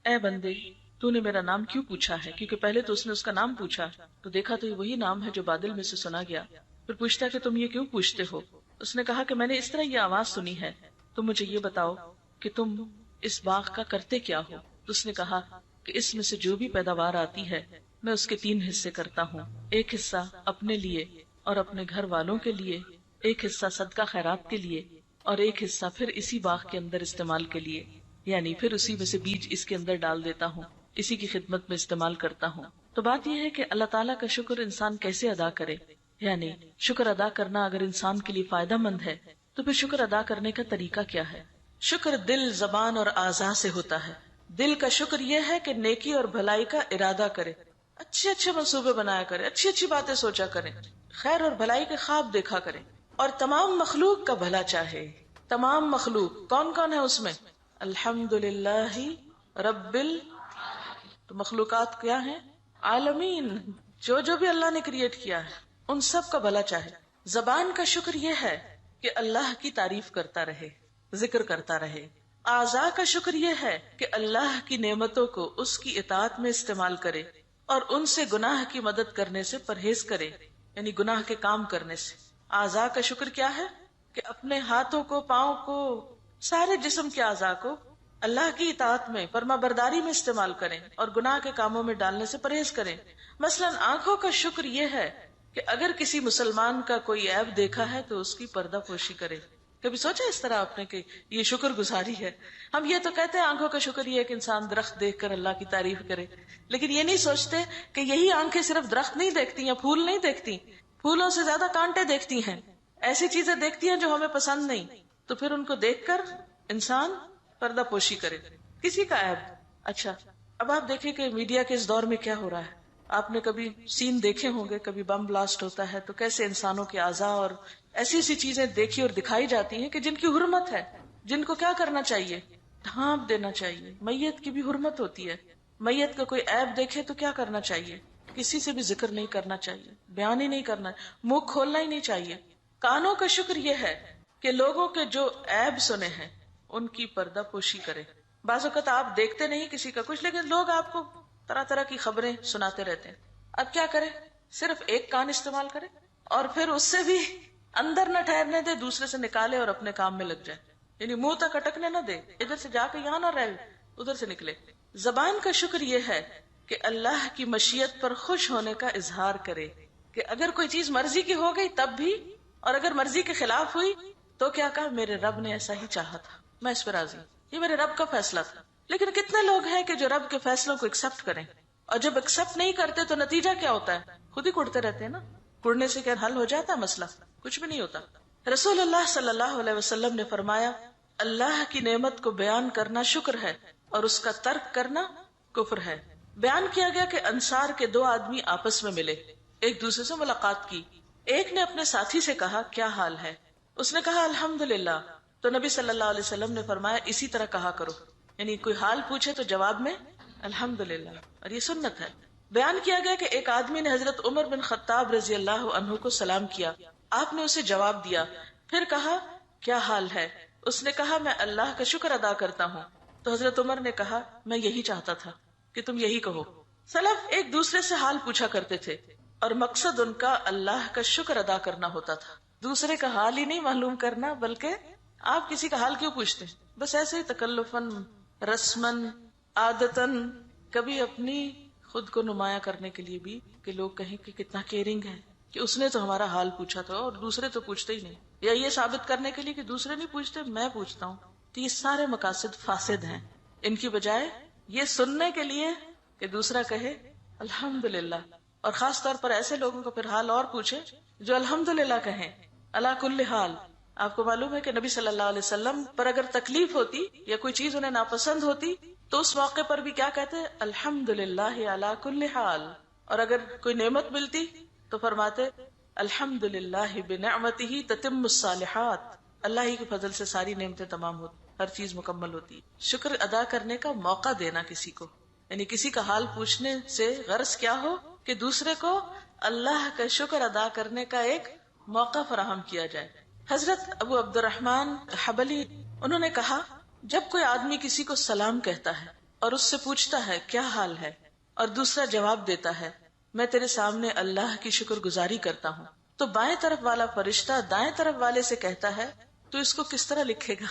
Speaker 1: اے بندے تو نے میرا نام کیوں پوچھا ہے، کیونکہ پہلے تو اس نے اس کا نام پوچھا تو دیکھا تو یہ وہی نام ہے جو بادل میں سے سنا گیا. پھر پوچھتا کہ تم یہ کیوں پوچھتے ہو. اس نے کہا کہ میں نے اس طرح یہ آواز سنی ہے، تو مجھے یہ بتاؤ کہ تم اس باغ کا کرتے کیا ہو. تو اس نے کہا کہ اس میں سے جو بھی پیداوار آتی ہے میں اس کے 3 حصے کرتا ہوں، ایک حصہ اپنے لیے اور اپنے گھر والوں کے لیے، ایک حصہ صدقہ خیرات کے لیے، اور ایک حصہ پھر اسی باغ کے اندر استعمال کے لیے، یعنی پھر اسی میں سے بیج اس کے اندر ڈال دیتا ہوں، اسی کی خدمت میں استعمال کرتا ہوں۔ تو بات یہ ہے کہ اللہ تعالیٰ کا شکر انسان کیسے ادا کرے، یعنی شکر ادا کرنا اگر انسان کے لیے فائدہ مند ہے تو پھر شکر ادا کرنے کا طریقہ کیا ہے؟ شکر دل، زبان اور اعضاء سے ہوتا ہے۔ دل کا شکر یہ ہے کہ نیکی اور بھلائی کا ارادہ کرے، اچھے اچھے منصوبے بنایا کرے، اچھی اچھی باتیں سوچا کرے، خیر اور بھلائی کے خواب دیکھا کرے، اور تمام مخلوق کا بھلا چاہے۔ تمام مخلوق کون کون ہے اس میں؟ الحمدللہ رب تو مخلوقات کیا ہیں؟ عالمین، جو جو بھی اللہ نے کریٹ کیا ہے ان سب کا بھلا چاہے۔ زبان کا شکر یہ ہے کہ اللہ کی تعریف کرتا رہے، ذکر کرتا رہے۔ اعضاء کا شکر یہ ہے کہ اللہ کی نعمتوں کو اس کی اطاعت میں استعمال کرے اور ان سے گناہ کی مدد کرنے سے پرہیز کرے، یعنی گناہ کے کام کرنے سے۔ اعضاء کا شکر کیا ہے کہ اپنے ہاتھوں کو، پاؤں کو، سارے جسم کے اعضاء کو اللہ کی اطاعت میں، فرما برداری میں استعمال کریں اور گناہ کے کاموں میں ڈالنے سے پرہیز کریں۔ مثلا آنکھوں کا شکر یہ ہے کہ اگر کسی مسلمان کا کوئی عیب دیکھا ہے تو اس کی پردہ پوشی کرے۔ کبھی سوچا اس طرح آپ نے کہ یہ شکر گزاری ہے؟ ہم یہ تو کہتے ہیں آنکھوں کا شکر یہ ہے کہ انسان درخت دیکھ کر اللہ کی تعریف کرے، لیکن یہ نہیں سوچتے کہ یہی آنکھیں صرف درخت نہیں دیکھتی یا پھول نہیں دیکھتی، پھولوں سے زیادہ کانٹے دیکھتی ہیں، ایسی چیزیں دیکھتی ہیں جو ہمیں پسند نہیں، تو پھر ان کو دیکھ کر انسان پردہ پوشی کرے۔ کسی کا عیب، اچھا اب آپ دیکھیں کہ میڈیا کے اس دور میں کیا ہو رہا ہے۔ آپ نے کبھی سین دیکھے ہوں گے، کبھی بم بلاسٹ ہوتا ہے تو کیسے انسانوں کے اعضاء اور ایسی ایسی چیزیں دیکھی اور دکھائی جاتی ہیں کہ جن کی حرمت ہے، جن کو کیا کرنا چاہیے؟ ڈھانپ دینا چاہیے۔ میت کی بھی حرمت ہوتی ہے، میت کا کوئی عیب دیکھے تو کیا کرنا چاہیے؟ کسی سے بھی ذکر نہیں کرنا چاہیے، بیان ہی نہیں کرنا، منہ کھولنا ہی نہیں چاہیے۔ کانوں کا شکر یہ ہے کہ لوگوں کے جو عیب سنے ہیں ان کی پردہ پوشی کرے۔ بعض اوقات آپ دیکھتے نہیں کسی کا کچھ، لیکن لوگ آپ کو طرح طرح کی خبریں سناتے رہتے ہیں۔ اب کیا کرے؟ صرف ایک کان استعمال کرے اور پھر اس سے بھی اندر نہ ٹھہرنے دے، دوسرے سے نکالے اور اپنے کام میں لگ جائے، یعنی منہ تک اٹکنے نہ دے، ادھر سے جا کے یہاں نہ رہے، ادھر سے نکلے۔ زبان کا شکر یہ ہے کہ اللہ کی مشیت پر خوش ہونے کا اظہار کرے، کہ اگر کوئی چیز مرضی کی ہو گئی تب بھی، اور اگر مرضی کے خلاف ہوئی تو کیا کہا؟ میرے رب نے ایسا ہی چاہا تھا، میں اس پہ راضی ہوں، یہ میرے رب کا فیصلہ تھا۔ لیکن کتنے لوگ ہیں کہ جو رب کے فیصلوں کو ایکسپٹ کریں، اور جب ایکسپٹ نہیں کرتے تو نتیجہ کیا ہوتا ہے؟ خود ہی کڑتے رہتے ہیں نا۔ کڑنے سے کیا حل ہو جاتا ہے مسئلہ؟ کچھ بھی نہیں ہوتا۔ رسول اللہ صلی اللہ علیہ وسلم نے فرمایا، اللہ کی نعمت کو بیان کرنا شکر ہے اور اس کا ترک کرنا کفر ہے۔ بیان کیا گیا کہ انصار کے دو آدمی آپس میں ملے، ایک دوسرے سے ملاقات کی۔ ایک نے اپنے ساتھی سے کہا، کیا حال ہے؟ اس نے کہا الحمدللہ۔ تو نبی صلی اللہ علیہ وسلم نے فرمایا، اسی طرح کہا کرو، یعنی کوئی حال پوچھے تو جواب میں الحمدللہ، اور یہ سنت ہے۔ بیان کیا گیا کہ ایک آدمی نے حضرت عمر بن خطاب رضی اللہ عنہ کو سلام کیا، آپ نے اسے جواب دیا، پھر کہا کیا حال ہے؟ اس نے کہا میں اللہ کا شکر ادا کرتا ہوں۔ تو حضرت عمر نے کہا میں یہی چاہتا تھا کہ تم یہی کہو۔ سلف ایک دوسرے سے حال پوچھا کرتے تھے اور مقصد ان کا اللہ کا شکر ادا کرنا ہوتا تھا، دوسرے کا حال ہی نہیں معلوم کرنا، بلکہ آپ کسی کا حال کیوں پوچھتے ہیں؟ بس ایسے ہی تکلفاً، رسماً، عادتاً، کبھی اپنی خود کو نمایاں کرنے کے لیے بھی کہ لوگ کہیں کہ کتنا کیئرنگ ہے، کہ اس نے تو ہمارا حال پوچھا تھا اور دوسرے تو پوچھتے ہی نہیں، یا یہ ثابت کرنے کے لیے کہ دوسرے نہیں پوچھتے میں پوچھتا ہوں۔ تو یہ سارے مقاصد فاسد ہیں، ان کی بجائے یہ سننے کے لیے کہ دوسرا کہے الحمدللہ، اور خاص طور پر ایسے لوگوں کو پھر حال اور پوچھے جو الحمدللہ کہیں علی کل حال۔ آپ کو معلوم ہے کہ نبی صلی اللہ علیہ وسلم پر اگر تکلیف ہوتی یا کوئی چیز انہیں ناپسند ہوتی تو اس موقع پر بھی کیا کہتے؟ الحمدللہ علی کل حال۔ اور اگر کوئی نعمت ملتی تو فرماتے الحمدللہ بنعمتہ تتم الصالحات، اللہ ہی کے فضل سے ساری نعمتیں تمام ہوتی، ہر چیز مکمل ہوتی۔ شکر ادا کرنے کا موقع دینا کسی کو، یعنی کسی کا حال پوچھنے سے غرض کیا ہو کہ دوسرے کو اللہ کا شکر ادا کرنے کا ایک موقع فراہم کیا جائے۔ حضرت ابو عبد الرحمن حبلی انہوں نے کہا، جب کوئی آدمی کسی کو سلام کہتا ہے اور اس سے پوچھتا ہے کیا حال ہے، اور دوسرا جواب دیتا ہے میں تیرے سامنے اللہ کی شکر گزاری کرتا ہوں، تو بائیں طرف والا فرشتہ دائیں طرف والے سے کہتا ہے تو اس کو کس طرح لکھے گا؟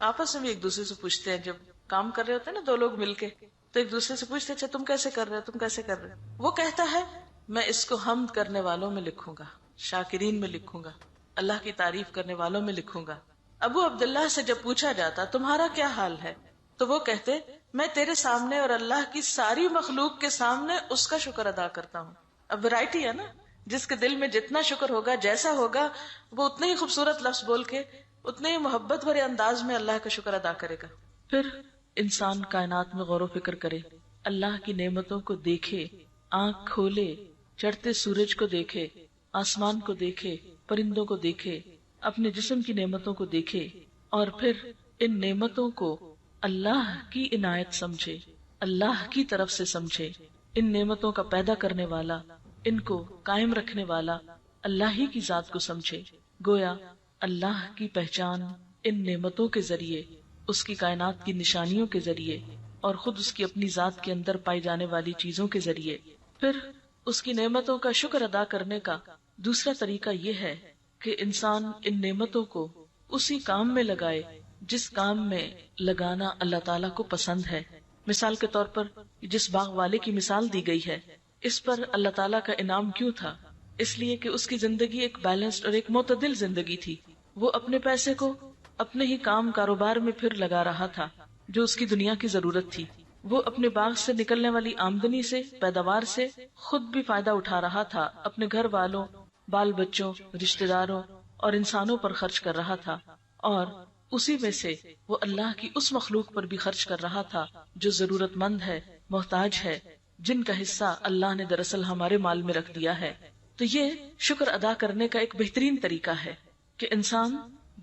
Speaker 1: آپس میں بھی ایک دوسرے سے پوچھتے ہیں، جب کام کر رہے ہوتے ہیں نا دو لوگ مل کے، تو ایک دوسرے سے پوچھتے اچھا تم کیسے کر رہے ہو، تم کیسے کر رہے ہو؟ وہ کہتا ہے میں اس کو حمد کرنے والوں میں لکھوں گا، شاکرین میں لکھوں گا، اللہ کی تعریف کرنے والوں میں لکھوں گا۔ ابو عبداللہ سے جب پوچھا جاتا تمہارا کیا حال ہے تو وہ کہتے میں تیرے سامنے اور اللہ کی ساری مخلوق کے سامنے اس کا شکر ادا کرتا ہوں. اب ورائٹی ہے نا، جس کے دل میں جتنا شکر ہوگا، جیسا ہوگا، وہ اتنے ہی خوبصورت لفظ بول کے اتنے ہی محبت بھرے انداز میں اللہ کا شکر ادا کرے گا. پھر انسان کائنات میں غور و فکر کرے، اللہ کی نعمتوں کو دیکھے، آنکھ کھولے، چڑھتے سورج کو دیکھے، آسمان کو دیکھے، پرندوں کو دیکھے، اپنے جسم کی نعمتوں کو دیکھے، اور پھر ان نعمتوں کو اللہ کی عنایت سمجھے، اللہ کی طرف سے سمجھے. ان نعمتوں کا پیدا کرنے والا، ان کو قائم رکھنے والا اللہ ہی کی ذات کو سمجھے. گویا اللہ کی پہچان ان نعمتوں کے ذریعے، اس کی کائنات کی نشانیوں کے ذریعے، اور خود اس کی اپنی ذات کے اندر پائی جانے والی چیزوں کے ذریعے. پھر اس کی نعمتوں کا شکر ادا کرنے کا دوسرا طریقہ یہ ہے کہ انسان ان نعمتوں کو اسی کام میں لگائے جس کام میں لگانا اللہ تعالیٰ کو پسند ہے. مثال کے طور پر جس باغ والے کی مثال دی گئی ہے، اس پر اللہ تعالیٰ کا انعام کیوں تھا؟ اس لیے کہ اس کی زندگی ایک بیلنسڈ اور ایک معتدل زندگی تھی. وہ اپنے پیسے کو اپنے ہی کام کاروبار میں پھر لگا رہا تھا جو اس کی دنیا کی ضرورت تھی. وہ اپنے باغ سے نکلنے والی آمدنی سے، پیداوار سے خود بھی فائدہ اٹھا رہا تھا، اپنے گھر والوں، بال بچوں، رشتہ داروں اور انسانوں پر خرچ کر رہا تھا، اور اسی میں سے وہ اللہ کی اس مخلوق پر بھی خرچ کر رہا تھا جو ضرورت مند ہے، محتاج ہے، جن کا حصہ اللہ نے دراصل ہمارے مال میں رکھ دیا ہے. تو یہ شکر ادا کرنے کا ایک بہترین طریقہ ہے کہ انسان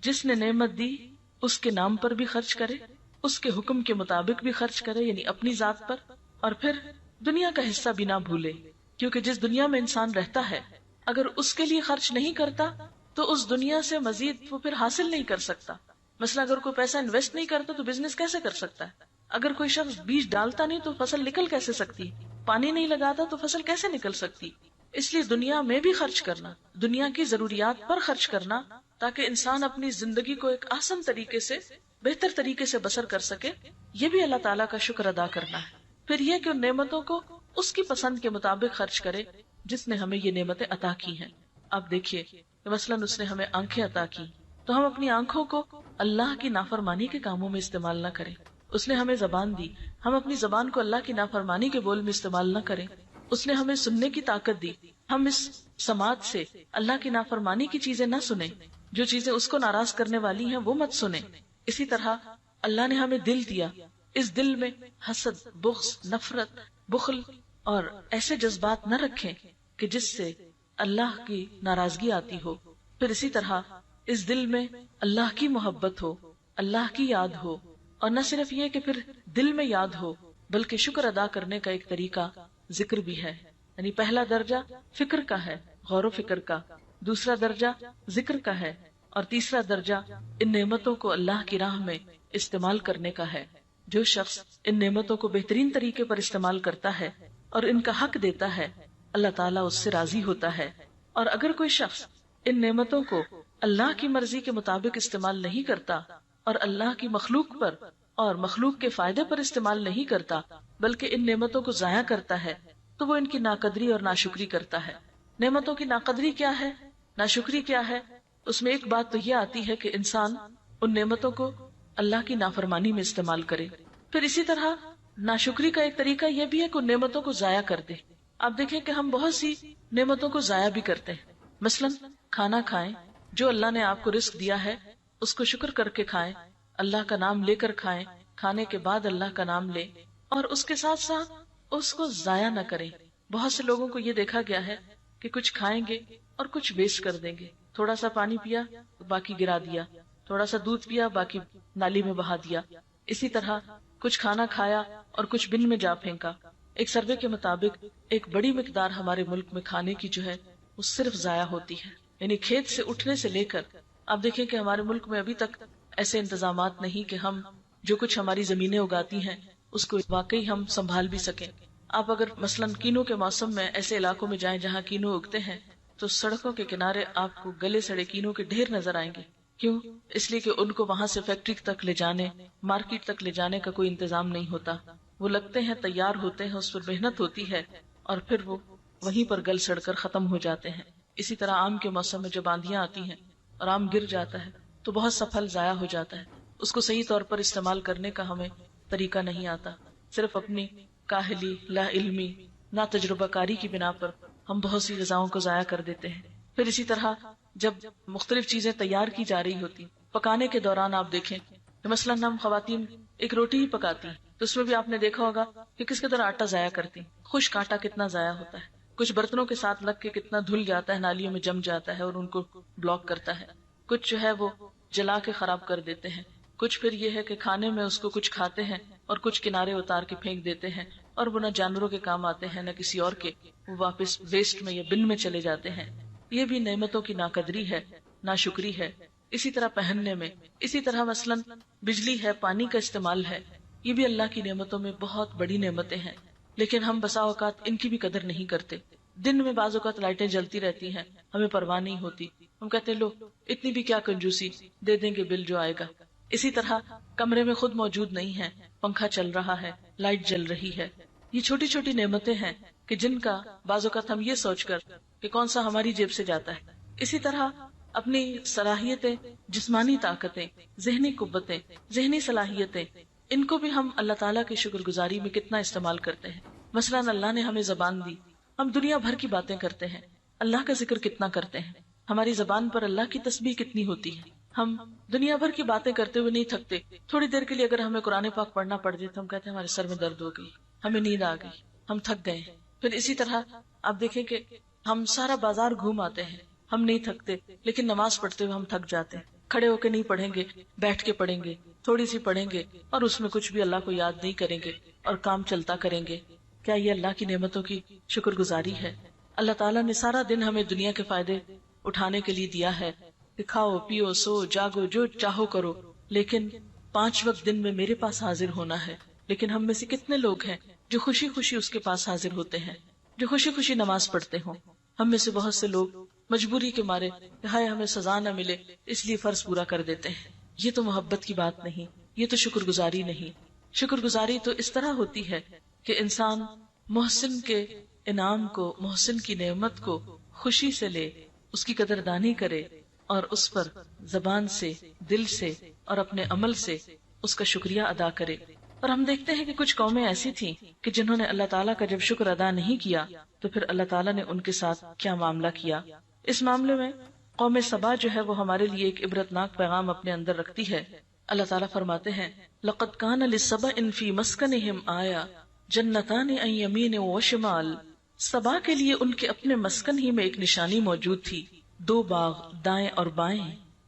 Speaker 1: جس نے نعمت دی اس کے نام پر بھی خرچ کرے، اس کے حکم کے مطابق بھی خرچ کرے، یعنی اپنی ذات پر، اور پھر دنیا کا حصہ بھی نہ بھولے. کیونکہ جس دنیا میں انسان رہتا ہے اگر اس کے لیے خرچ نہیں کرتا تو اس دنیا سے مزید وہ پھر حاصل نہیں کر سکتا. مثلا اگر کوئی پیسہ انویسٹ نہیں کرتا تو بزنس کیسے کر سکتا ہے؟ اگر کوئی شخص بیج ڈالتا نہیں تو فصل نکل کیسے سکتی؟ پانی نہیں لگاتا تو فصل کیسے نکل سکتی؟ اس لیے دنیا میں بھی خرچ کرنا، دنیا کی ضروریات پر خرچ کرنا، تاکہ انسان اپنی زندگی کو ایک آسان طریقے سے، بہتر طریقے سے بسر کر سکے، یہ بھی اللہ تعالیٰ کا شکر ادا کرنا ہے. پھر یہ کہ ان نعمتوں کو اس کی پسند کے مطابق خرچ کرے جس نے ہمیں یہ نعمتیں عطا کی ہیں. آپ دیکھیے کہ مثلاً اس نے ہمیں آنکھیں عطا کی تو ہم اپنی آنکھوں کو اللہ کی نافرمانی کے کاموں میں استعمال نہ کریں. اس نے ہمیں زبان دی، ہم اپنی زبان کو اللہ کی نافرمانی کے بول میں استعمال نہ کریں. اس نے ہمیں سننے کی طاقت دی، ہم اس سماعت سے اللہ کی نافرمانی کی چیزیں نہ سنیں، جو چیزیں اس کو ناراض کرنے والی ہیں وہ مت سنیں. اسی طرح اللہ نے ہمیں دل دیا، اس دل میں حسد، بغض، نفرت، بخل اور ایسے جذبات نہ رکھیں کہ جس سے اللہ کی ناراضگی آتی ہو. پھر اسی طرح اس دل میں اللہ کی محبت ہو، اللہ کی یاد ہو، اور نہ صرف یہ کہ پھر دل میں یاد ہو بلکہ شکر ادا کرنے کا ایک طریقہ ذکر بھی ہے. یعنی پہلا درجہ فکر کا ہے، غور و فکر کا، دوسرا درجہ ذکر کا ہے، اور تیسرا درجہ ان نعمتوں کو اللہ کی راہ میں استعمال کرنے کا ہے. جو شخص ان نعمتوں کو بہترین طریقے پر استعمال کرتا ہے اور ان کا حق دیتا ہے، اللہ تعالیٰ اس سے راضی ہوتا ہے. اور اگر کوئی شخص ان نعمتوں کو اللہ کی مرضی کے مطابق استعمال نہیں کرتا اور اللہ کی مخلوق پر اور مخلوق کے فائدے پر استعمال نہیں کرتا بلکہ ان نعمتوں کو ضائع کرتا ہے تو وہ ان کی ناقدری اور ناشکری کرتا ہے. نعمتوں کی ناقدری کیا ہے، ناشکری کیا ہے؟ اس میں ایک بات تو یہ آتی ہے کہ انسان ان نعمتوں کو اللہ کی نافرمانی میں استعمال کرے. پھر اسی طرح ناشکری کا ایک طریقہ یہ بھی ہے کہ ان نعمتوں کو ضائع کر دے. آپ دیکھیں کہ ہم بہت سی نعمتوں کو ضائع بھی کرتے ہیں. مثلا کھانا کھائیں، جو اللہ نے آپ کو رزق دیا ہے اس کو شکر کر کے کھائیں، اللہ کا نام لے کر کھائیں، کھانے کے بعد اللہ کا نام لیں، اور اس کے ساتھ ساتھ اس کو ضائع نہ کریں. بہت سے لوگوں کو یہ دیکھا گیا ہے کہ کچھ کھائیں گے اور کچھ ویسٹ کر دیں گے. تھوڑا سا پانی پیا باقی گرا دیا، تھوڑا سا دودھ پیا باقی نالی میں بہا دیا. اسی طرح کچھ کھانا کھایا اور کچھ بن میں جا پھینکا. ایک سروے کے مطابق ایک بڑی مقدار ہمارے ملک میں کھانے کی جو ہے وہ صرف ضائع ہوتی ہے. یعنی کھیت سے اٹھنے سے لے کر آپ دیکھیں کہ ہمارے ملک میں ابھی تک ایسے انتظامات نہیں کہ ہم جو کچھ ہماری زمینیں اگاتی ہیں اس کو واقعی ہم سنبھال بھی سکیں. آپ اگر مثلاً کینو کے موسم میں ایسے علاقوں میں جائیں جہاں کینو اگتے ہیں تو سڑکوں کے کنارے آپ کو گلے سڑے کینو کے ڈھیر نظر آئیں گے. کیوں؟ اس لیے کہ ان کو وہاں سے فیکٹری تک لے جانے، مارکیٹ تک لے جانے کا کوئی انتظام نہیں ہوتا. وہ لگتے ہیں، تیار ہوتے ہیں، اس پر محنت ہوتی ہے اور پھر وہ وہیں پر گل سڑ کر ختم ہو جاتے ہیں. اسی طرح آم کے موسم میں جب آندھیاں آتی ہیں اور آم گر جاتا ہے تو بہت سا پھل ضائع ہو جاتا ہے، اس کو صحیح طور پر استعمال کرنے کا ہمیں طریقہ نہیں آتا، صرف اپنی کاہلی، لا علمی، نا تجربہ کاری کی بنا پر ہم بہت سی غذاؤں کو ضائع کر دیتے ہیں۔ پھر اسی طرح جب مختلف چیزیں تیار کی جا رہی ہوتی، پکانے کے دوران آپ دیکھیں کہ مثلاً ہم خواتین ایک روٹی ہی پکاتی ہیں تو اس میں بھی آپ نے دیکھا ہوگا کہ کس قدر آٹا ضائع کرتی، خشک آٹا کتنا ضائع ہوتا ہے، کچھ برتنوں کے ساتھ لگ کے کتنا دھل جاتا ہے، نالیوں میں جم جاتا ہے اور ان کو بلاک کرتا ہے، کچھ جو ہے وہ جلا کے خراب کر دیتے ہیں، کچھ پھر یہ ہے کہ کھانے میں اس کو کچھ کھاتے ہیں اور کچھ کنارے اتار کے پھینک دیتے ہیں، اور وہ نہ جانوروں کے کام آتے ہیں نہ کسی اور کے، وہ واپس ویسٹ میں یا بن میں چلے جاتے ہیں۔ یہ بھی نعمتوں کی ناقدری ہے، ناشکری ہے۔ اسی طرح پہننے میں، اسی طرح مثلاً بجلی ہے، پانی کا استعمال ہے، یہ بھی اللہ کی نعمتوں میں بہت بڑی نعمتیں ہیں، لیکن ہم بسا اوقات ان کی بھی قدر نہیں کرتے۔ دن میں بعض اوقات لائٹیں جلتی رہتی ہیں، ہمیں پرواہ نہیں ہوتی، ہم کہتے ہیں لو اتنی بھی کیا کنجوسی، دے دیں گے بل جو آئے گا۔ اسی طرح کمرے میں خود موجود نہیں ہے، پنکھا چل رہا ہے، لائٹ جل رہی ہے، یہ چھوٹی چھوٹی نعمتیں ہیں کہ جن کا بعض اوقات ہم یہ سوچ کر کہ کون سا ہماری جیب سے جاتا ہے۔ اسی طرح اپنی صلاحیتیں، جسمانی طاقتیں، ذہنی قوتیں، ذہنی صلاحیتیں، ان کو بھی ہم اللہ تعالیٰ کی شکر گزاری میں کتنا استعمال کرتے ہیں۔ مثلاً اللہ نے ہمیں زبان دی، ہم دنیا بھر کی باتیں کرتے ہیں، اللہ کا ذکر کتنا کرتے ہیں، ہماری زبان پر اللہ کی تسبیح کتنی ہوتی ہے، ہم دنیا بھر کی باتیں کرتے ہوئے نہیں تھکتے، تھوڑی دیر کے لیے اگر ہمیں قرآن پاک پڑھنا پڑ جائے تو ہم کہتے ہیں ہمارے سر میں درد ہو گئی، ہمیں نیند آ گئی، ہم تھک گئے۔ پھر اسی طرح آپ دیکھیں کہ ہم سارا بازار گھوم آتے ہیں، ہم نہیں تھکتے، لیکن نماز پڑھتے ہوئے ہم تھک جاتے ہیں، کھڑے ہو کے نہیں پڑھیں گے، بیٹھ کے پڑھیں گے، تھوڑی سی پڑھیں گے اور اس میں کچھ بھی اللہ کو یاد نہیں کریں گے اور کام چلتا کریں گے۔ کیا یہ اللہ کی نعمتوں کی شکر گزاری ہے؟ اللہ تعالیٰ نے سارا دن ہمیں دنیا کے فائدے اٹھانے کے لیے دیا ہے کہ کھاؤ پیو سو جاگو جو چاہو کرو، لیکن 5 وقت دن میں میرے پاس حاضر ہونا ہے۔ لیکن ہم میں سے کتنے لوگ ہیں جو خوشی خوشی اس کے پاس حاضر ہوتے ہیں، جو خوشی خوشی نماز پڑھتے ہوں؟ ہم میں سے بہت سے لوگ مجبوری کے مارے کہ ہائے ہمیں سزا نہ ملے اس لیے فرض پورا کر دیتے ہیں۔ یہ تو محبت کی بات نہیں، یہ تو شکر گزاری نہیں۔ شکر گزاری تو اس طرح ہوتی ہے کہ انسان محسن کے انعام کو، محسن کی نعمت کو خوشی سے لے، اس کی قدردانی کرے اور اس پر زبان سے، دل سے اور اپنے عمل سے اس کا شکریہ ادا کرے۔ اور ہم دیکھتے ہیں کہ کچھ قومیں ایسی تھیں کہ جنہوں نے اللہ تعالیٰ کا جب شکر ادا نہیں کیا تو پھر اللہ تعالیٰ نے ان کے ساتھ کیا معاملہ کیا۔ اس معاملے میں قوم سبا جو ہے وہ ہمارے لیے ایک عبرتناک پیغام اپنے اندر رکھتی ہے۔ اللہ تعالیٰ فرماتے ہیں لَقَدْ كَانَ لِلسَّبَإٍ فِي مَسْكَنِهِمْ آیَةٌ جَنَّتَانِ عَنْ يَمِینٍ وَشِمَالٍ۔ سبا کے لیے ان کے اپنے مسکن ہی میں ایک نشانی موجود تھی، 2 باغ دائیں اور بائیں،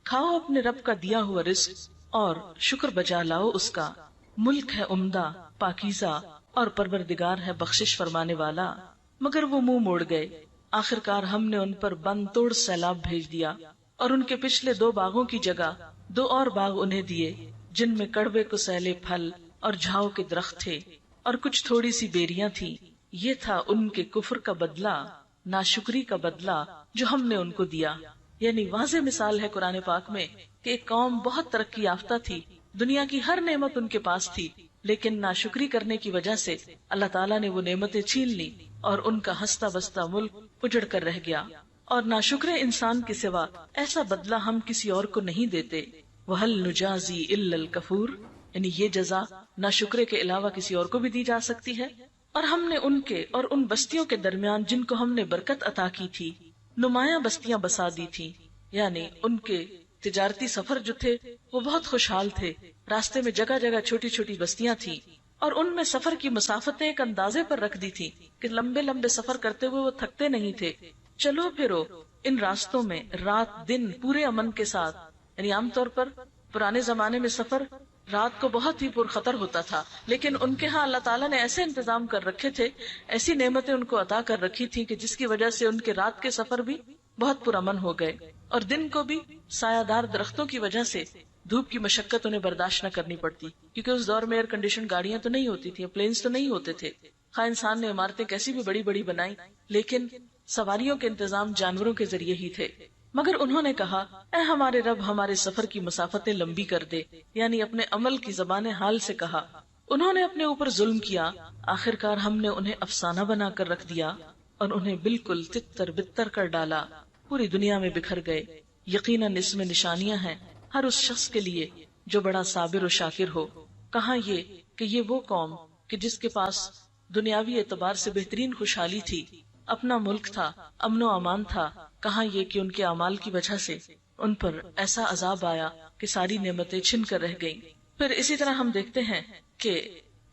Speaker 1: کھاؤ اپنے رب کا دیا ہوا رزق اور شکر بجا لاؤ اس کا، ملک ہے عمدہ پاکیزہ اور پروردگار ہے بخشش فرمانے والا۔ مگر وہ منہ موڑ گئے، آخرکار ہم نے ان پر بند توڑ سیلاب بھیج دیا، اور ان کے پچھلے 2 باغوں کی جگہ 2 اور باغ انہیں دیے جن میں کڑوے کو سیلے پھل اور جھاؤ کے درخت تھے اور کچھ تھوڑی سی بیریاں تھی۔ یہ تھا ان کے کفر کا بدلہ، ناشکری کا بدلہ جو ہم نے ان کو دیا۔ یعنی واضح مثال ہے قرآن پاک میں کہ ایک قوم بہت ترقی یافتہ تھی، دنیا کی ہر نعمت ان کے پاس تھی، لیکن ناشکری کرنے کی وجہ سے اللہ تعالیٰ نے وہ نعمتیں چھین لی اور ان کا ہنستا بستا ملک اجڑ کر رہ گیا۔ اور ناشکر انسان کے سوا ایسا بدلہ ہم کسی اور کو نہیں دیتے۔ وَهَلْ نُجَازِي إِلَّا الْكَفُورَ، یعنی یہ جزا ناشکرے کے علاوہ کسی اور کو بھی دی جا سکتی ہے۔ اور ہم نے ان کے اور ان بستیوں کے درمیان جن کو ہم نے برکت عطا کی تھی نمایاں بستیاں بسا دی تھی، یعنی ان کے تجارتی سفر جو تھے وہ بہت خوشحال تھے، راستے میں جگہ جگہ چھوٹی چھوٹی بستیاں تھیں، اور ان میں سفر کی مسافتیں ایک اندازے پر رکھ دی تھی کہ لمبے لمبے سفر کرتے ہوئے وہ تھکتے نہیں تھے۔ چلو پھرو ان راستوں میں رات دن پورے امن کے ساتھ، یعنی عام طور پر پرانے زمانے میں سفر رات کو بہت ہی پرخطر ہوتا تھا، لیکن ان کے ہاں اللہ تعالیٰ نے ایسے انتظام کر رکھے تھے، ایسی نعمتیں ان کو عطا کر رکھی تھی کہ جس کی وجہ سے ان کے رات کے سفر بھی بہت پرامن ہو گئے، اور دن کو بھی سایہ دار درختوں کی وجہ سے دھوپ کی مشقت انہیں برداشت نہ کرنی پڑتی، کیونکہ اس دور میں ایئر کنڈیشن گاڑیاں تو نہیں ہوتی تھیں، پلینز تو نہیں ہوتے تھے، خواہ انسان نے عمارتیں کیسی بھی بڑی بڑی بنائی، لیکن سواریوں کے انتظام جانوروں کے ذریعے ہی تھے۔ مگر انہوں نے کہا اے ہمارے رب ہمارے سفر کی مسافتیں لمبی کر دے، یعنی اپنے عمل کی زبان حال سے کہا۔ انہوں نے اپنے اوپر ظلم کیا، آخرکار ہم نے انہیں افسانہ بنا کر رکھ دیا اور انہیں بالکل تتر بتر کر ڈالا، پوری دنیا میں بکھر گئے۔ یقیناً اس میں نشانیاں ہیں ہر اس شخص کے لیے جو بڑا صابر و شاکر ہو. کہاں یہ کہ یہ وہ قوم کہ جس کے پاس دنیاوی اعتبار سے بہترین خوشحالی تھی، اپنا ملک تھا، امن و امان تھا، کہاں یہ کہ ان کے اعمال کی وجہ سے ان پر ایسا عذاب آیا کہ ساری نعمتیں چھن کر رہ گئیں. پھر اسی طرح ہم دیکھتے ہیں کہ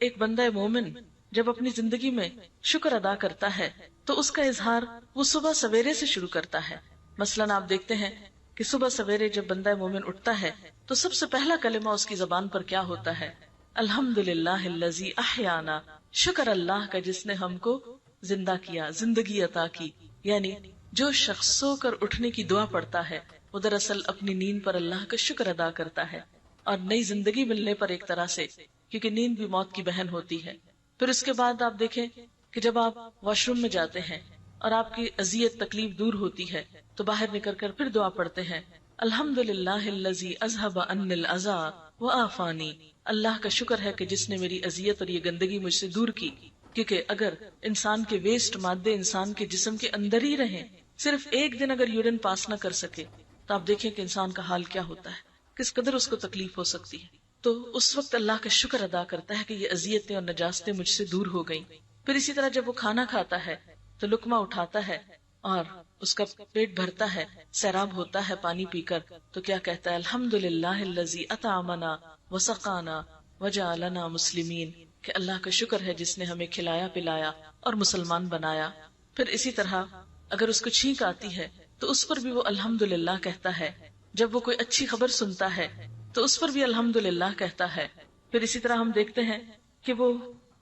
Speaker 1: ایک بندہ مومن جب اپنی زندگی میں شکر ادا کرتا ہے تو اس کا اظہار وہ صبح سویرے سے شروع کرتا ہے. مثلاً آپ دیکھتے ہیں کہ صبح سویرے جب بندہ مومن اٹھتا ہے تو سب سے پہلا کلمہ اس کی زبان پر کیا ہوتا ہے؟ الحمدللہ الذی احیانا، شکر اللہ کا جس نے ہم کو زندہ کیا، زندگی عطا کی. یعنی جو شخص سو کر اٹھنے کی دعا پڑھتا ہے وہ دراصل اپنی نیند پر اللہ کا شکر ادا کرتا ہے، اور نئی زندگی ملنے پر ایک طرح سے، کیونکہ نیند بھی موت کی بہن ہوتی ہے. پھر اس کے بعد آپ دیکھیں کہ جب آپ واش روم میں جاتے ہیں اور آپ کی اذیت تکلیف دور ہوتی ہے تو باہر نکل کر پھر دعا پڑھتے ہیں الحمدللہ الذی اذھب عنی الاذی وعافانی، اللہ کا شکر ہے کہ جس نے میری اذیت اور یہ گندگی مجھ سے دور کی. کیونکہ اگر انسان کے ویسٹ مادے انسان کے جسم کے اندر ہی رہیں، صرف ایک دن اگر یورین پاس نہ کر سکے تو آپ دیکھیں کہ انسان کا حال کیا ہوتا ہے، کس قدر اس کو تکلیف ہو سکتی ہے. تو اس وقت اللہ کا شکر ادا کرتا ہے کہ یہ اذیتیں اور نجاستیں مجھ سے دور ہو گئیں. پھر اسی طرح جب وہ کھانا کھاتا ہے تو لقمہ اٹھاتا ہے اور اس کا پیٹ بھرتا ہے، سیراب ہوتا ہے پانی پی کر، تو کیا کہتا ہے؟ الحمدللہ الذی اطعمنا وسقانا وجعلنا مسلمین، کہ اللہ کا شکر ہے جس نے ہمیں کھلایا پلایا اور مسلمان بنایا. پھر اسی طرح اگر اس کو چھینک آتی ہے تو اس پر بھی وہ الحمدللہ کہتا ہے. جب وہ کوئی اچھی خبر سنتا ہے تو اس پر بھی الحمدللہ کہتا ہے. پھر اسی طرح ہم دیکھتے ہیں کہ وہ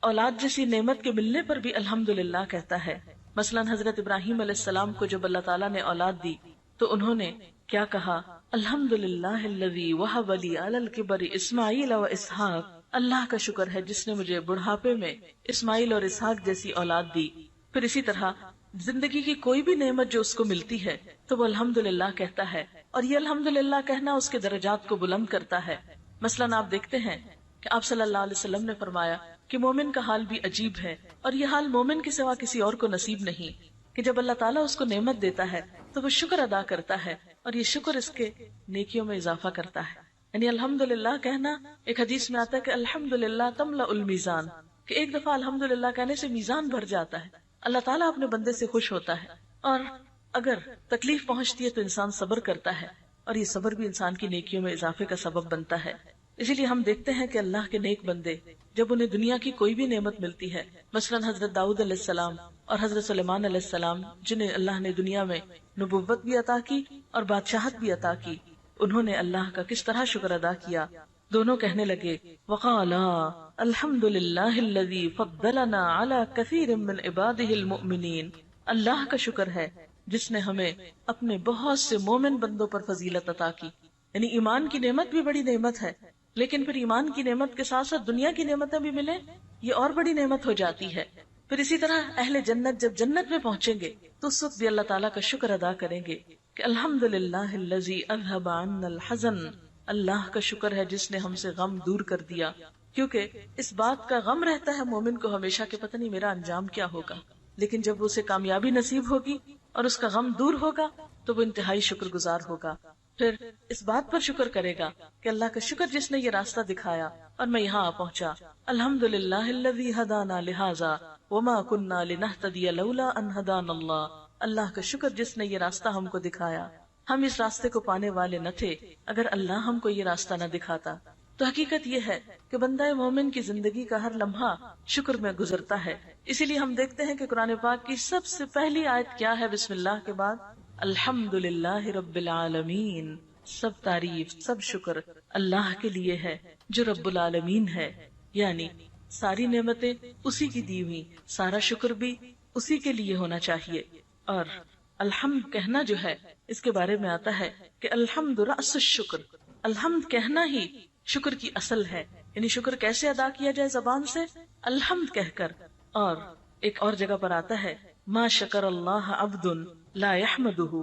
Speaker 1: اولاد جیسی نعمت کے ملنے پر بھی الحمدللہ کہتا ہے. مثلا حضرت ابراہیم علیہ السلام کو جب اللہ تعالیٰ نے اولاد دی تو انہوں نے کیا کہا؟ الحمدللہ الذی وہب لی علی الکبر اسماعیل و اسحاق، اللہ کا شکر ہے جس نے مجھے بڑھاپے میں اسماعیل اور اسحاق جیسی اولاد دی. پھر اسی طرح زندگی کی کوئی بھی نعمت جو اس کو ملتی ہے تو وہ الحمدللہ کہتا ہے، اور یہ الحمدللہ کہنا اس کے درجات کو بلند کرتا ہے. مثلا آپ دیکھتے ہیں کہ آپ صلی اللہ علیہ وسلم نے فرمایا کہ مومن کا حال بھی عجیب ہے، اور یہ حال مومن کے سوا کسی اور کو نصیب نہیں، کہ جب اللہ تعالیٰ اس کو نعمت دیتا ہے تو وہ شکر ادا کرتا ہے، اور یہ شکر اس کے نیکیوں میں اضافہ کرتا ہے. یعنی الحمدللہ کہنا، ایک حدیث میں آتا ہے کہ الحمدللہ تملأ المیزان، کہ ایک دفعہ الحمدللہ کہنے سے میزان بھر جاتا ہے. اللہ تعالیٰ اپنے بندے سے خوش ہوتا ہے، اور اگر تکلیف پہنچتی ہے تو انسان صبر کرتا ہے، اور یہ صبر بھی انسان کی نیکیوں میں اضافے کا سبب بنتا ہے. اسی لیے ہم دیکھتے ہیں کہ اللہ کے نیک بندے جب انہیں دنیا کی کوئی بھی نعمت ملتی ہے، مثلا حضرت داؤد علیہ السلام اور حضرت سلیمان علیہ السلام جنہیں اللہ نے دنیا میں نبوت بھی عطا کی اور بادشاہت بھی عطا کی، انہوں نے اللہ کا کس طرح شکر ادا کیا. دونوں کہنے لگے وقالا الحمدللہ الذی فضلنا علی کثیر من عبادہ المؤمنین، اللہ کا شکر ہے جس نے ہمیں اپنے بہت سے مومن بندوں پر فضیلت عطا کی. یعنی ایمان کی نعمت بھی بڑی نعمت ہے، لیکن پھر ایمان کی نعمت کے ساتھ ساتھ دنیا کی نعمتیں بھی ملیں یہ اور بڑی نعمت ہو جاتی ہے. پھر اسی طرح اہل جنت جب جنت میں پہنچیں گے تو اس وقت بھی اللہ تعالیٰ کا شکر ادا کریں گے کہ الحمدللہ الذی اذھب عنا الحزن، اللہ کا شکر ہے جس نے ہم سے غم دور کر دیا. کیونکہ اس بات کا غم رہتا ہے مومن کو ہمیشہ کہ پتہ نہیں میرا انجام کیا ہوگا، لیکن جب اسے کامیابی نصیب ہوگی اور اس کا غم دور ہوگا تو وہ انتہائی شکر گزار ہوگا. پھر اس بات پر شکر کرے گا کہ اللہ کا شکر جس نے یہ راستہ دکھایا اور میں یہاں آ پہنچا. الحمدللہ الذی ہدانا لہذا وما کننا لنہتدی لولا ان ہدانا اللہ، اللہ کا شکر جس نے یہ راستہ ہم کو دکھایا، ہم اس راستے کو پانے والے نہ تھے اگر اللہ ہم کو یہ راستہ نہ دکھاتا. تو حقیقت یہ ہے کہ بندہ مومن کی زندگی کا ہر لمحہ شکر میں گزرتا ہے. اسی لیے ہم دیکھتے ہیں کہ قرآن پاک کی سب سے پہلی آیت کیا ہے؟ بسم اللہ کے بعد الحمدللہ رب العالمین، سب تعریف سب شکر اللہ کے لیے ہے جو رب العالمین ہے. یعنی ساری نعمتیں اسی کی دی ہوئی، سارا شکر بھی اسی کے لیے ہونا چاہیے. اور الحمد کہنا جو ہے اس کے بارے میں آتا ہے کہ الحمد رأس الشکر، الحمد کہنا ہی شکر کی اصل ہے. یعنی شکر کیسے ادا کیا جائے؟ زبان سے الحمد کہہ کر. اور ایک اور جگہ پر آتا ہے ما شکر اللہ عبد لا یحمدہ،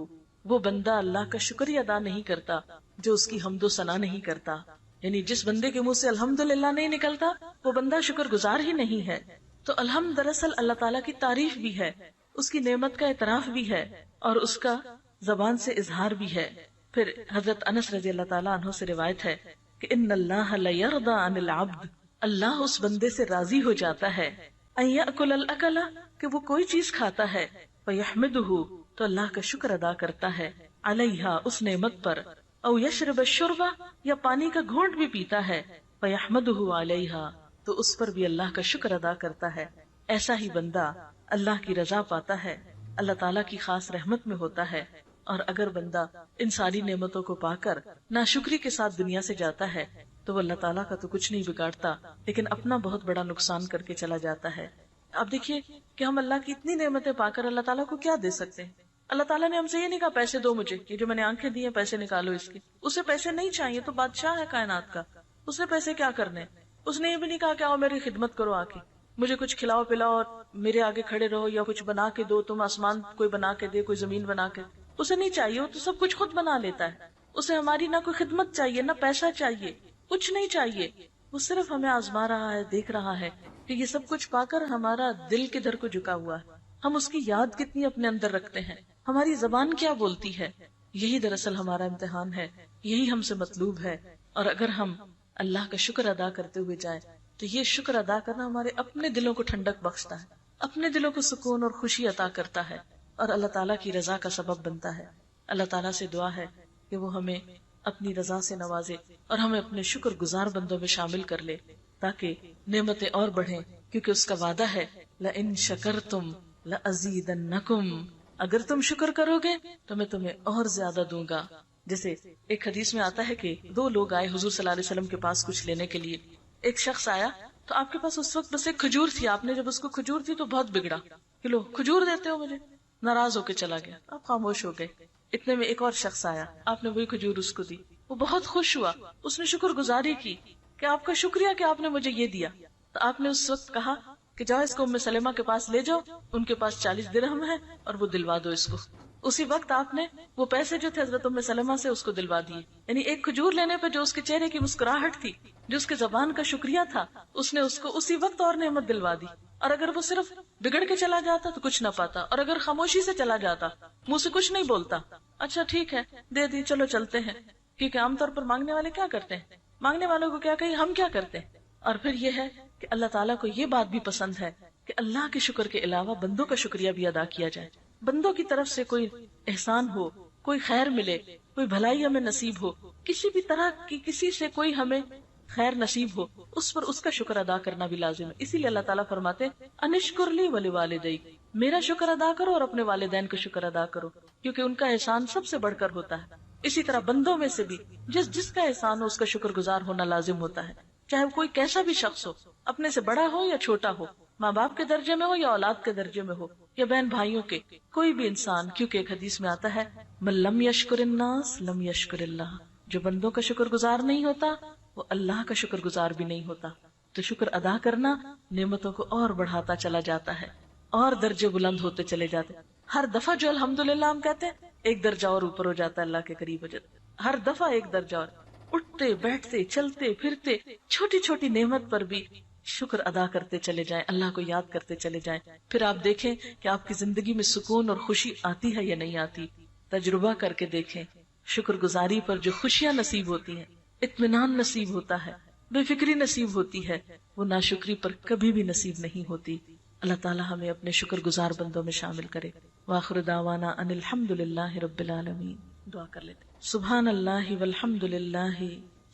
Speaker 1: وہ بندہ اللہ کا شکر ہی ادا نہیں کرتا جو اس کی حمد و ثنا نہیں کرتا. یعنی جس بندے کے منہ سے الحمدللہ نہیں نکلتا وہ بندہ شکر گزار ہی نہیں ہے. تو الحمد دراصل اللہ تعالیٰ کی تعریف بھی ہے، اس کی نعمت کا اعتراف بھی ہے، اور اس کا زبان سے اظہار بھی ہے. پھر حضرت انس رضی اللہ تعالیٰ عنہ سے روایت ہے کہ ان اللہ لیرضی عن العبد، اللہ اس بندے سے راضی ہو جاتا ہے، ان یأکل الاکل، کہ وہ کوئی چیز کھاتا ہے، فیحمدہ، تو اللہ کا شکر ادا کرتا ہے، علیہا، اس نعمت پر، او یشرب الشرب، یا پانی کا گھونٹ بھی پیتا ہے، فیحمدہ علیہا، تو اس پر بھی اللہ کا شکر ادا کرتا ہے۔ ایسا ہی بندہ اللہ کی رضا پاتا ہے، اللہ تعالیٰ کی خاص رحمت میں ہوتا ہے۔ اور اگر بندہ ان ساری نعمتوں کو پا کر ناشکری کے ساتھ دنیا سے جاتا ہے تو وہ اللہ تعالیٰ کا تو کچھ نہیں بگاڑتا، لیکن اپنا بہت بڑا نقصان کر کے چلا جاتا ہے۔ اب دیکھیے کہ ہم اللہ کی اتنی نعمتیں پا کر اللہ تعالیٰ کو کیا دے سکتے ہیں؟ اللہ تعالیٰ نے ہم سے یہ نہیں کہا پیسے دو مجھے، یہ جو میں نے آنکھیں دی ہیں پیسے نکالو اس کے، اسے پیسے نہیں چاہیے، تو بادشاہ ہے کائنات کا، اسے پیسے کیا کرنے؟ اس نے یہ بھی نہیں کہا کہ آؤ میری خدمت کرو، آ کے مجھے کچھ کھلاؤ پلاؤ اور میرے آگے کھڑے رہو، یا کچھ بنا کے دو، تم آسمان کوئی بنا کے دے، کوئی زمین بنا کے، اسے نہیں چاہیے، وہ تو سب کچھ خود بنا لیتا ہے۔ اسے ہماری نہ کوئی خدمت چاہیے، نہ پیسہ چاہیے، کچھ نہیں چاہیے، وہ صرف ہمیں آزما رہا ہے، دیکھ رہا ہے کہ یہ سب کچھ پا کر ہمارا دل کدھر کو جھکا ہوا ہے، ہم اس کی یاد کتنی اپنے اندر رکھتے ہیں، ہماری زبان کیا بولتی ہے۔ یہی دراصل ہمارا امتحان ہے، یہی ہم سے مطلوب ہے۔ اور اگر ہم اللہ کا شکر ادا کرتے ہوئے جائیں تو یہ شکر ادا کرنا ہمارے اپنے دلوں کو ٹھنڈک بخشتا ہے، اپنے دلوں کو سکون اور خوشی عطا کرتا ہے، اور اللہ تعالیٰ کی رضا کا سبب بنتا ہے۔ اللہ تعالیٰ سے دعا ہے کہ وہ ہمیں اپنی رضا سے نوازے اور ہمیں اپنے شکر گزار بندوں میں شامل کر لے، تاکہ نعمتیں اور بڑھیں، کیونکہ اس کا وعدہ ہے لَإِن شَكَرْتُمْ لَأَزِيدَنَّكُمْ، اگر تم شکر کرو گے تو میں تمہیں اور زیادہ دوں گا۔ جیسے ایک حدیث میں آتا ہے کہ دو لوگ آئے حضور صلی اللہ علیہ وسلم کے پاس کچھ لینے کے لیے۔ ایک شخص آیا تو آپ کے پاس اس وقت بس ایک کھجور تھی، آپ نے جب اس کو کھجور تھی تو بہت بگڑا کہ لو کھجور دیتے ہو مجھے، ناراض ہو کے چلا گیا، آپ خاموش ہو گئے۔ اتنے میں ایک اور شخص آیا، آپ نے وہی کھجور اس کو دی، وہ بہت خوش ہوا، اس نے شکر گزاری کی کہ آپ کا شکریہ کہ آپ نے مجھے یہ دیا۔ تو آپ نے اس وقت کہا کہ جاؤ اس کو ام سلمہ کے پاس لے جاؤ، ان کے پاس 40 درہم ہے اور وہ دلوا دو اس کو۔ اسی وقت آپ نے وہ پیسے جو تھے حضرت ام سلمہ سے اس کو دلوا دیے، یعنی ایک کھجور لینے پہ جو اس کے چہرے کی مسکراہٹ تھی، جو اس کے زبان کا شکریہ تھا، اس نے اس کو اسی وقت اور نعمت دلوا دی۔ اور اگر وہ صرف بگڑ کے چلا جاتا تو کچھ نہ پاتا، اور اگر خاموشی سے چلا جاتا، منہ سے کچھ نہیں بولتا، اچھا ٹھیک ہے دے دی چلو چلتے ہیں، کیونکہ عام طور پر مانگنے والے کیا کرتے ہیں، مانگنے والوں کو کیا کہیں، ہم کیا کرتے ہیں۔ اور پھر یہ ہے کہ اللہ تعالیٰ کو یہ بات بھی پسند ہے کہ اللہ کے شکر کے علاوہ بندوں کا شکریہ بھی ادا کیا جائے، بندوں کی طرف سے کوئی احسان ہو، کوئی خیر ملے، کوئی بھلائی ہمیں نصیب ہو، کسی بھی طرح کی کسی سے کوئی ہمیں خیر نصیب ہو، اس پر اس کا شکر ادا کرنا بھی لازم ہے۔ اسی لیے اللہ تعالیٰ فرماتے ہیں انشکر لی ولوالدیک، میرا شکر ادا کرو اور اپنے والدین کا شکر ادا کرو، کیونکہ ان کا احسان سب سے بڑھ کر ہوتا ہے۔ اسی طرح بندوں میں سے بھی جس جس کا احسان ہو اس کا شکر گزار ہونا لازم ہوتا ہے، چاہے وہ کوئی کیسا بھی شخص ہو، اپنے سے بڑا ہو یا چھوٹا ہو، ماں باپ کے درجے میں ہو یا اولاد کے درجے میں ہو یا بہن بھائیوں کے، کوئی بھی انسان، کیونکہ ایک حدیث میں آتا ہے من لم یشکر الناس لم یشکر اللہ، جو بندوں کا شکر گزار نہیں ہوتا وہ اللہ کا شکر گزار بھی نہیں ہوتا۔ تو شکر ادا کرنا نعمتوں کو اور بڑھاتا چلا جاتا ہے، اور درجے بلند ہوتے چلے جاتے ہیں۔ ہر دفعہ جو الحمدللہ ہم کہتے ہیں ایک درجہ اور اوپر ہو جاتا ہے، اللہ کے قریب ہو جاتا ہے، ہر دفعہ ایک درجہ اور، اٹھتے بیٹھتے چلتے پھرتے چھوٹی چھوٹی نعمت پر بھی شکر ادا کرتے چلے جائیں، اللہ کو یاد کرتے چلے جائیں، پھر آپ دیکھیں کہ آپ کی زندگی میں سکون اور خوشی آتی ہے یا نہیں آتی۔ تجربہ کر کے دیکھیں، شکر گزاری پر جو خوشیاں نصیب ہوتی ہیں، اطمینان نصیب ہوتا ہے، بے فکری نصیب ہوتی ہے، وہ ناشکری پر کبھی بھی نصیب نہیں ہوتی۔ اللہ تعالی ہمیں اپنے شکر گزار بندوں میں شامل کرے۔ وآخر دعوانا ان الحمدللہ رب العالمین۔ دعا کر لیتے سبحان اللہ والحمد للہ،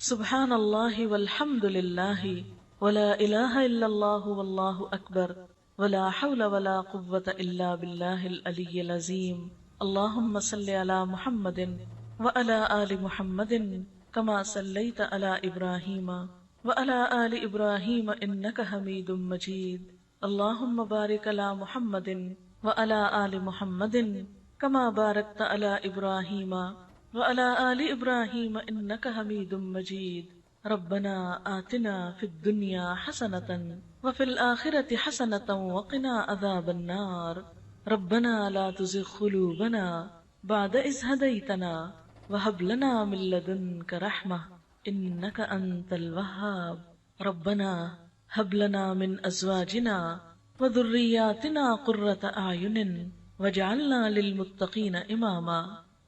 Speaker 1: سبحان اللہ والحمد للہ، ولا الہ الا اللہ واللہ اکبر، ولا حول ولا قوة الا باللہ العلی العظیم۔ اللہم صلی علی محمد وعلی آل محمد کما صلیت علی ابراہیم وعلی آل ابراہیم انک حمید مجید۔ اللہم بارک علی محمد وعلی آل محمد کما بارکت علی ابراہیم وعلی آل ابراہیم انک حمید مجید۔ ربنا آتنا فی الدنیا حسنۃ وفی الآخرۃ حسنۃ وقنا عذاب النار۔ ربنا لا تزغ قلوبنا بعد إذ هديتنا وهب لنا من لدنك رحمة إنك أنت الوهاب۔ ربنا هب لنا من أزواجنا وذرياتنا قرة أعين واجعلنا للمتقين إماما۔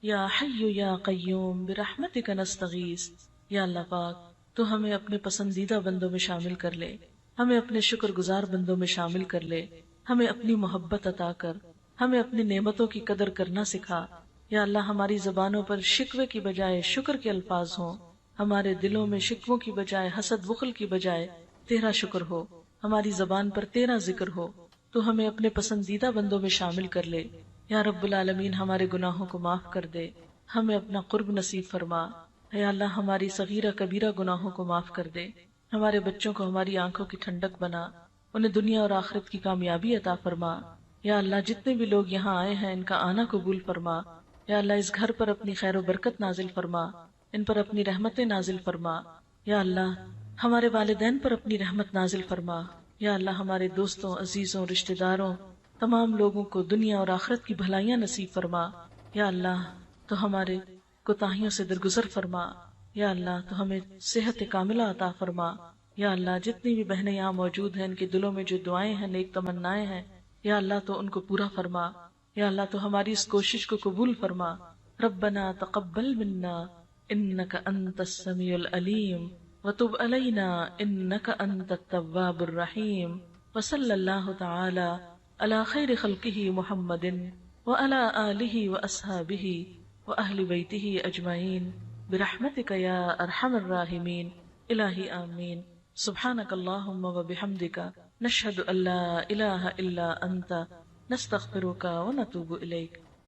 Speaker 1: یا حی یا قیوم برحمتک نستغیث۔ یا اللہ پاک تو ہمیں اپنے پسندیدہ بندوں میں شامل کر لے، ہمیں اپنے شکر گزار بندوں میں شامل کر لے، ہمیں اپنی محبت عطا کر، ہمیں اپنی نعمتوں کی قدر کرنا سکھا۔ یا اللہ ہماری زبانوں پر شکوے کی بجائے شکر کے الفاظ ہوں، ہمارے دلوں میں شکووں کی بجائے حسد بخل کی بجائے تیرا شکر ہو، ہماری زبان پر تیرا ذکر ہو، تو ہمیں اپنے پسندیدہ بندوں میں شامل کر لے۔ یا رب العالمین ہمارے گناہوں کو معاف کر دے، ہمیں اپنا قرب نصیب فرما۔ یا اللہ ہماری صغیرہ کبیرہ گناہوں کو معاف کر دے، ہمارے بچوں کو ہماری آنکھوں کی ٹھنڈک بنا، انہیں دنیا اور آخرت کی کامیابی عطا فرما۔ یا اللہ جتنے بھی لوگ یہاں آئے ہیں ان کا آنا قبول فرما۔ یا اللہ اس گھر پر اپنی خیر و برکت نازل فرما، ان پر اپنی رحمتیں نازل فرما۔ یا اللہ ہمارے والدین پر اپنی رحمت نازل فرما۔ یا اللہ ہمارے دوستوں، عزیزوں، رشتہ داروں، تمام لوگوں کو دنیا اور آخرت کی بھلائیاں نصیب فرما۔ یا اللہ تو ہمارے کوتاہیوں سے درگزر فرما۔ یا اللہ تو ہمیں صحت کاملہ عطا فرما۔ یا اللہ جتنی بھی بہنیں یہاں موجود ہیں ان کے دلوں میں جو دعائیں ہیں، نیک تمنائیں ہیں، یا اللہ تو ان کو پورا فرما۔ یا اللہ تو ہماری اس کوشش کو قبول فرما۔ ربنا تقبل منا انک انت السمیع العلیم وتب علینا انک انت التواب الرحیم، وصلی اللہ تعالی علی خیر خلقہ محمد وعلی آلہ واصحابہ واہل بیتہ اجمعین برحمتک یا ارحم الراحمین۔ الہی آمین۔ سبحانک اللہم وبحمدک نشہد ان لا الہ الا انت نستغفرک ونتوب الیک۔